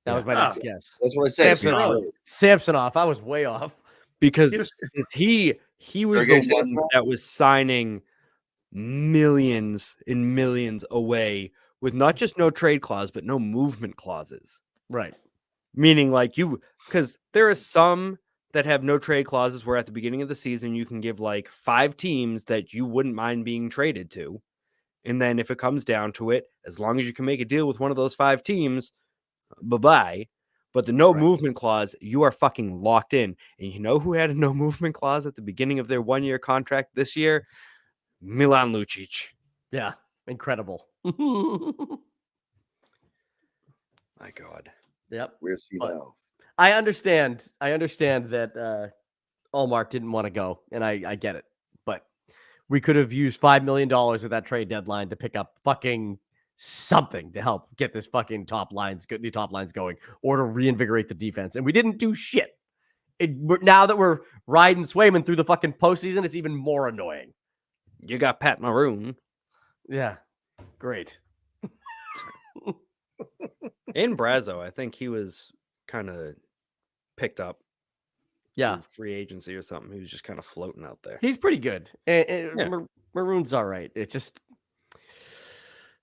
that was my Yeah. next guess. That's what I said. Samsonov. Samsonov, I was way off. Because He was- he was Sergei the one Samsonov? that was signing millions and millions away with not just no trade clause, but no movement clauses. Right. Meaning like because there are some that have no trade clauses where at the beginning of the season you can give like 5 teams that you wouldn't mind being traded to. And then if it comes down to it, as long as you can make a deal with one of those 5 teams, bye-bye. But the no movement clause, you are fucking locked in. And you know who had a no movement clause at the beginning of their 1-year contract this year? Milan Lucic. Yeah, incredible. My God. Yep. Where's he But- now? I understand that Allmark didn't want to go, and I get it. But we could have used $5 million at that trade deadline to pick up fucking something to help get this fucking the top lines going, or to reinvigorate the defense. And we didn't do shit. Now that we're riding Swayman through the fucking postseason, it's even more annoying. You got Pat Maroon. Yeah. Great. In Brazo, I think he was kind of picked up. Yeah. through free agency or something. He was just kind of floating out there. He's pretty good. And Yeah. Maroon's all right. It just,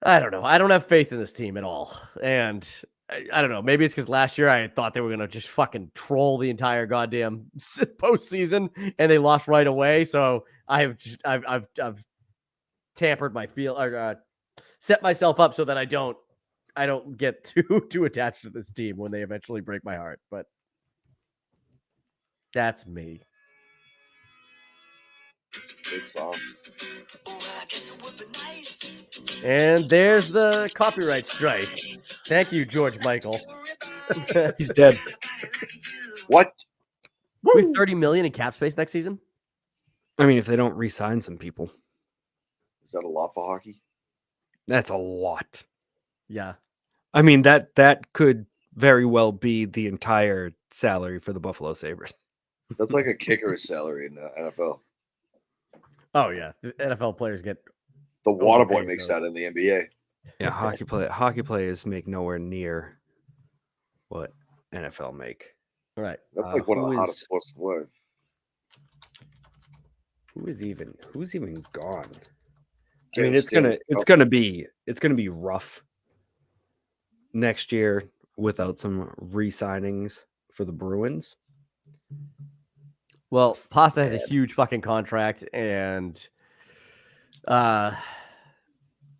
I don't know. I don't have faith in this team at all. And I don't know. Maybe it's because last year I thought they were going to just fucking troll the entire goddamn postseason and they lost right away. So I've tampered my set myself up so that I don't get too attached to this team when they eventually break my heart. But that's me. Big song. And there's the copyright strike. Thank you, George Michael. He's dead. What? We have 30 million in cap space next season. I mean, if they don't re-sign some people, Is that a lot for hockey? that's a lot. Yeah. I mean, that could very well be the entire salary for the Buffalo Sabres. That's like a kicker's salary in the NFL. Oh yeah. The NFL players get The water boy Okay, makes so- that in the NBA. Yeah, hockey players make nowhere near what NFL make. right. That's like one of who the hottest is- sports to live. Who's even gone? I Can't mean, it's stand gonna it. be rough next year without some re-signings for the Bruins. Well, Pasta has a huge fucking contract, and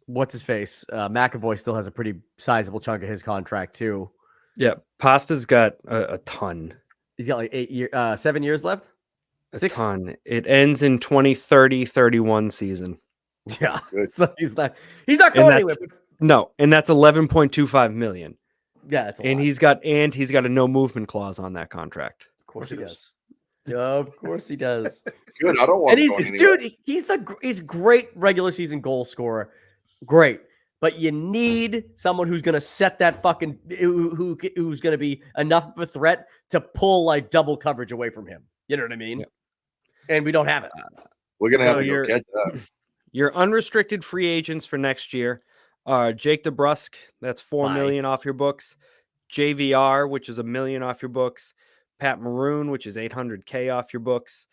what's his face? McAvoy still has a pretty sizable chunk of his contract too. Yeah, Pasta's got a ton. He's got like 7 years left. A 6. ton. It ends in 2030-31 season. Yeah, Good. so he's not going anywhere. No, and that's 11.25 million. Yeah, that's a And lot. he's got a no movement clause on that contract. Of course he does. Of course he does. Good. I don't want And him going anywhere. dude, he's great regular season goal scorer. Great. But you need someone who's going to set that fucking who's going to be enough of a threat to pull like double coverage away from him. You know what I mean? Yep. And we don't have it. We're gonna So have to go get that. Your unrestricted free agents for next year are Jake DeBrusk, that's $4 million off your books. JVR, which is $1 million off your books. Pat Maroon, which is $800K off your books.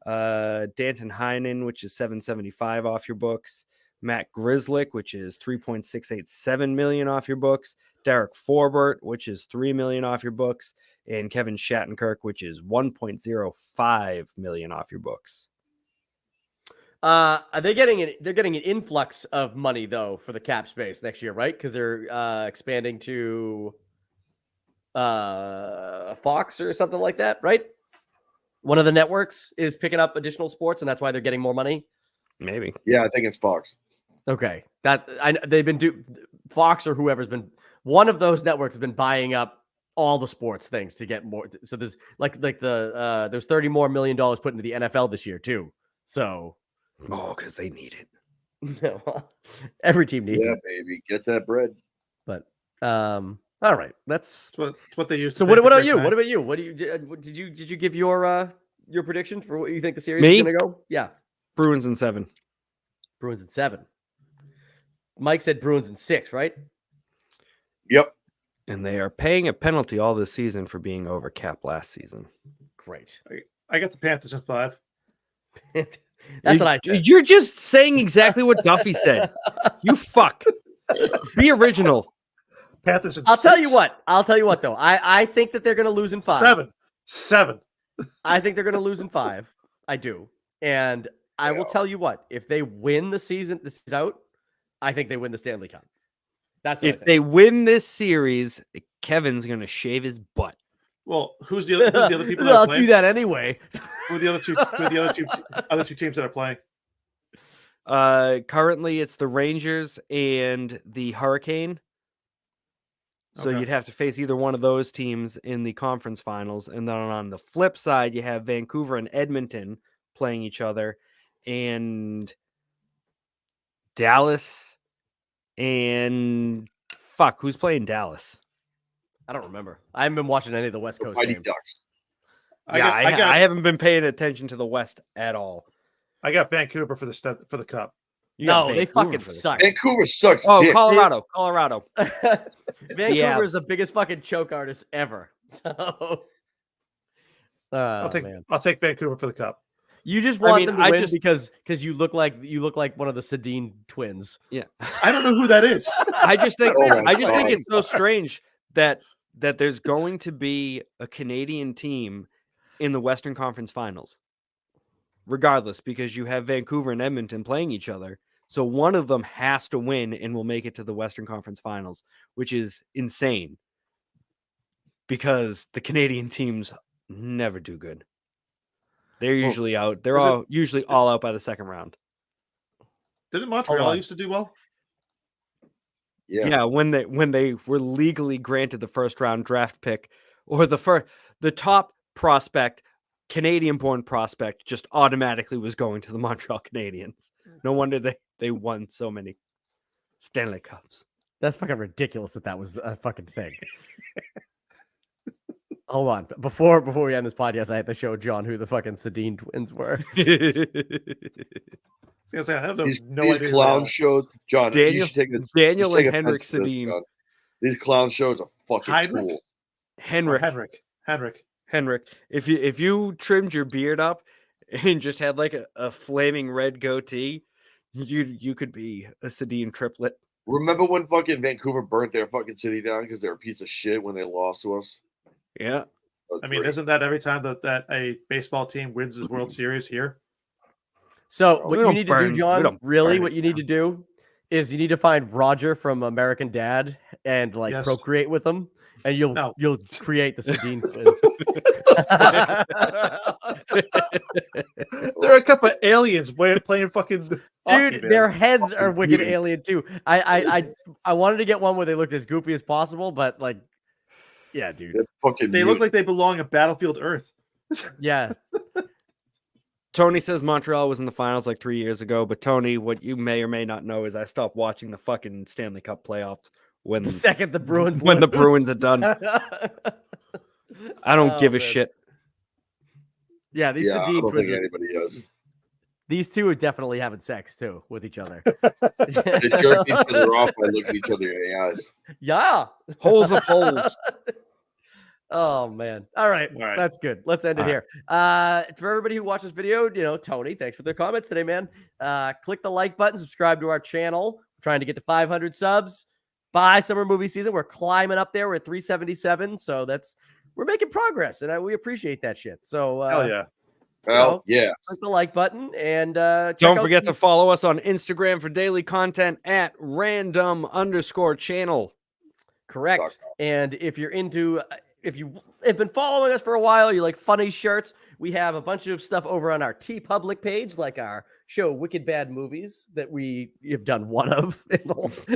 Danton Heinen, which is $775 off your books. Matt Grzelcyk, which is $3.687 million off your books. Derek Forbert, which is $3 million off your books. And Kevin Shattenkirk, which is $1.05 million off your books. Are they getting they're getting an influx of money though for the cap space next year, right? Because they're expanding to Fox or something like that, right? One of the networks is picking up additional sports, and that's why they're getting more money. Maybe. Yeah, I think it's Fox. Okay, they've been Fox or whoever's been one of those networks has been buying up all the sports things to get more. So there's there's $30 more million put into the NFL this year too. So because they need it. Every team needs it, baby, get that bread. But all right, that's what they use. So what about you? What about you? What do you did you give your prediction for what you think the series is going to go? Yeah, Bruins in 7. Bruins in 7. Mike said Bruins in 6, right? Yep. And they are paying a penalty all this season for being over cap last season. Great. I got the Panthers in 5. That's what I said. You're just saying exactly what Duffy said. You fuck. Be original. Panthers in I'll 6. tell you what though. I think that they're going to lose in 5. 7. I think they're going to lose in 5. I do. And I will tell you what, if they win the season, this is out, I think they win the Stanley Cup. That's what if they win this series, Kevin's going to shave his butt. Well, who's the other people that I'll are playing? do that anyway. Who are the other two teams that are playing? Currently, it's the Rangers and the Hurricane. So Okay. you'd have to face either one of those teams in the conference finals. And then on the flip side, you have Vancouver and Edmonton playing each other. And Dallas and who's playing Dallas? I don't remember. I haven't been watching any of the West Coast Mighty games. Ducks. I haven't been paying attention to the West at all. I got Vancouver for the cup. You got No, they Vancouver fucking for the- suck. Vancouver sucks. Oh, dick. Colorado. Vancouver is the biggest fucking choke artist ever. So, I'll take Vancouver for the cup. You just want them to win just- because you look like one of the Sedin twins. Yeah. I don't know who that is. I just think Oh my think God. it's so strange that there's going to be a Canadian team in the Western Conference Finals. Regardless, because you have Vancouver and Edmonton playing each other. So one of them has to win and will make it to the Western Conference Finals, which is insane. Because the Canadian teams never do good. They're usually out. They're usually all out by the second round. Didn't Montreal used to do well? Yeah, when they were legally granted the first round draft pick, or the top prospect, Canadian-born prospect, just automatically was going to the Montreal Canadiens. No wonder they won so many Stanley Cups. That's fucking ridiculous that was a fucking thing. Hold on. Before we end this podcast, I had to show John who the fucking Sedin twins were. I have no These idea. clown shows, John. Daniel- you should take this. Daniel you should and take Henrik offense to this, Sedin. John. These clown shows are fucking Heinrich? cool. Henrik. If you trimmed your beard up and just had like a flaming red goatee, you could be a Sedin triplet. Remember when fucking Vancouver burnt their fucking city down because they were a piece of shit when they lost to us? Yeah. I mean, isn't that every time that a baseball team wins the World Series here? So what We you don't need burn- to do, we John, don't really burn what it you need to do is you need to find Roger from American Dad and like Yes. procreate with him, and you'll No. create the Sedin twins. They're a couple of aliens playing fucking hockey, Dude, man. their heads are Fucking wicked beauty. alien too. I wanted to get one where they looked as goofy as possible, but like, yeah, dude, They're fucking They look like they belong on Battlefield Earth. yeah. Tony says Montreal was in the finals like 3 years ago, but Tony, what you may or may not know is I stopped watching the fucking Stanley Cup playoffs when The second the Bruins when the lose. Bruins are done. I don't Oh, give a man. shit. Yeah, these Yeah, I Sedin don't twins. think anybody does. These two are definitely having sex too with each other. They jerk each other off by looking each other in the eyes. Yeah. Holes of holes. Oh man. All right. All right. That's good. Let's end it All here. For everybody who watched this video, Tony, thanks for their comments today, man. Click the like button, subscribe to our channel. We're trying to get to 500 subs by summer movie season. We're climbing up there. We're at 377. So we're making progress, and we appreciate that shit. So Hell yeah. Hell yeah. click the like button and Don't forget to follow us on Instagram for daily content at random_channel. Correct. And if you're into, if you have been following us for a while, you like funny shirts, we have a bunch of stuff over on our TeePublic page, like our show Wicked Bad Movies that we have done one of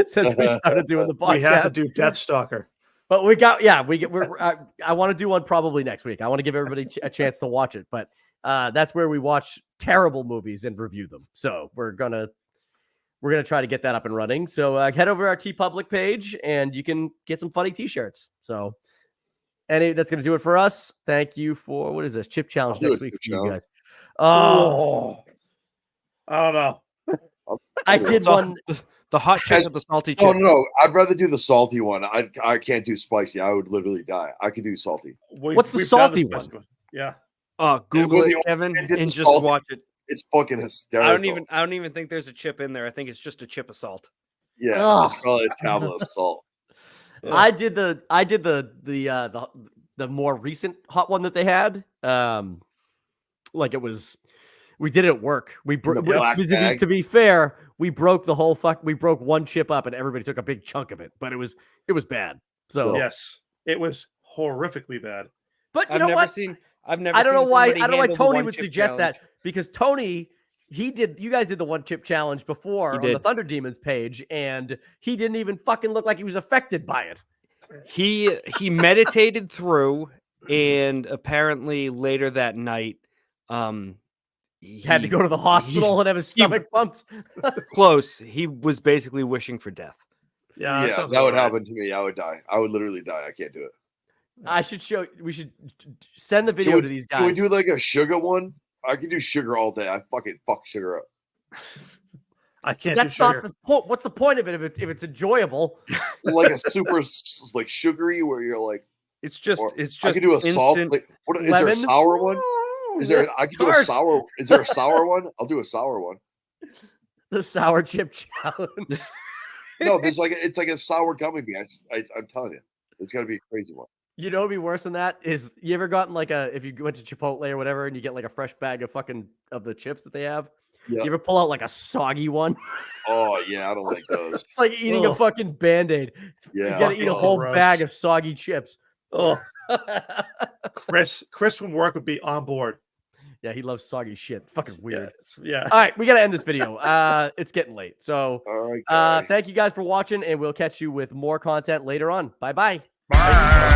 since we started doing the podcast. We have to do Death Stalker. But I want to do one probably next week. I want to give everybody a chance to watch it, but that's where we watch terrible movies and review them. So we're gonna try to get that up and running. So head over to our TeePublic page and you can get some funny t-shirts. So that's gonna do it for us. Thank you for what is this chip challenge next week for you guys. Oh, I don't know. I did one. The hot chip or the salty chip? Oh no, I'd rather do the salty one. I can't do spicy. I would literally die. I could do salty. What's the We've done salty this one? Yeah. Google with it, the- Kevin, I did and the just salty. watch it. It's fucking hysterical. I don't even think there's a chip in there. I think it's just a chip of salt. Yeah, Ugh. it's probably a tablet of salt. I did the more recent hot one that they had. Like it was, we did it at work. To be fair, we broke the whole we broke one chip up and everybody took a big chunk of it, but it was bad. So Yes, it was horrifically bad. but I've never seen. I don't know why handle the Tony one would chip suggest challenge. that, because Tony, you guys did the one chip challenge before on the Thunder Demons page, and he didn't even fucking look like he was affected by it. He meditated through, and apparently later that night, He had to go to the hospital and have his stomach pumped. Close. He was basically wishing for death. Yeah, Yeah, sounds that would about right. happen to me. I would die. I would literally die. I can't do it. We should send the video to these guys. Can we do like a sugar one? I can do sugar all day. I fucking fuck sugar up. I can't That's do sugar. not the point. What's the point of it if it's enjoyable? Like a super like sugary where you're like, It's just I can do a salt. instant. Like, is there a sour one? Is there? I can do a Tart. sour. Is there a sour one? I'll do a sour one. The sour chip challenge. No, it's like a sour gummy bear. I'm telling you, it's got to be a crazy one. You know what'd be worse than that is, you ever gotten if you went to Chipotle or whatever and you get like a fresh bag of the chips that they have? Yeah. You ever pull out like a soggy one? Oh yeah, I don't like those. It's like eating a fucking Band-Aid. Yeah. You gotta eat a whole Gross. bag of soggy chips. Oh, Chris from work would be on board. Yeah, he loves soggy shit. It's fucking weird. Yeah. All right, we gotta end this video. It's getting late. So All right. thank you guys for watching, and we'll catch you with more content later on. Bye-bye. Bye.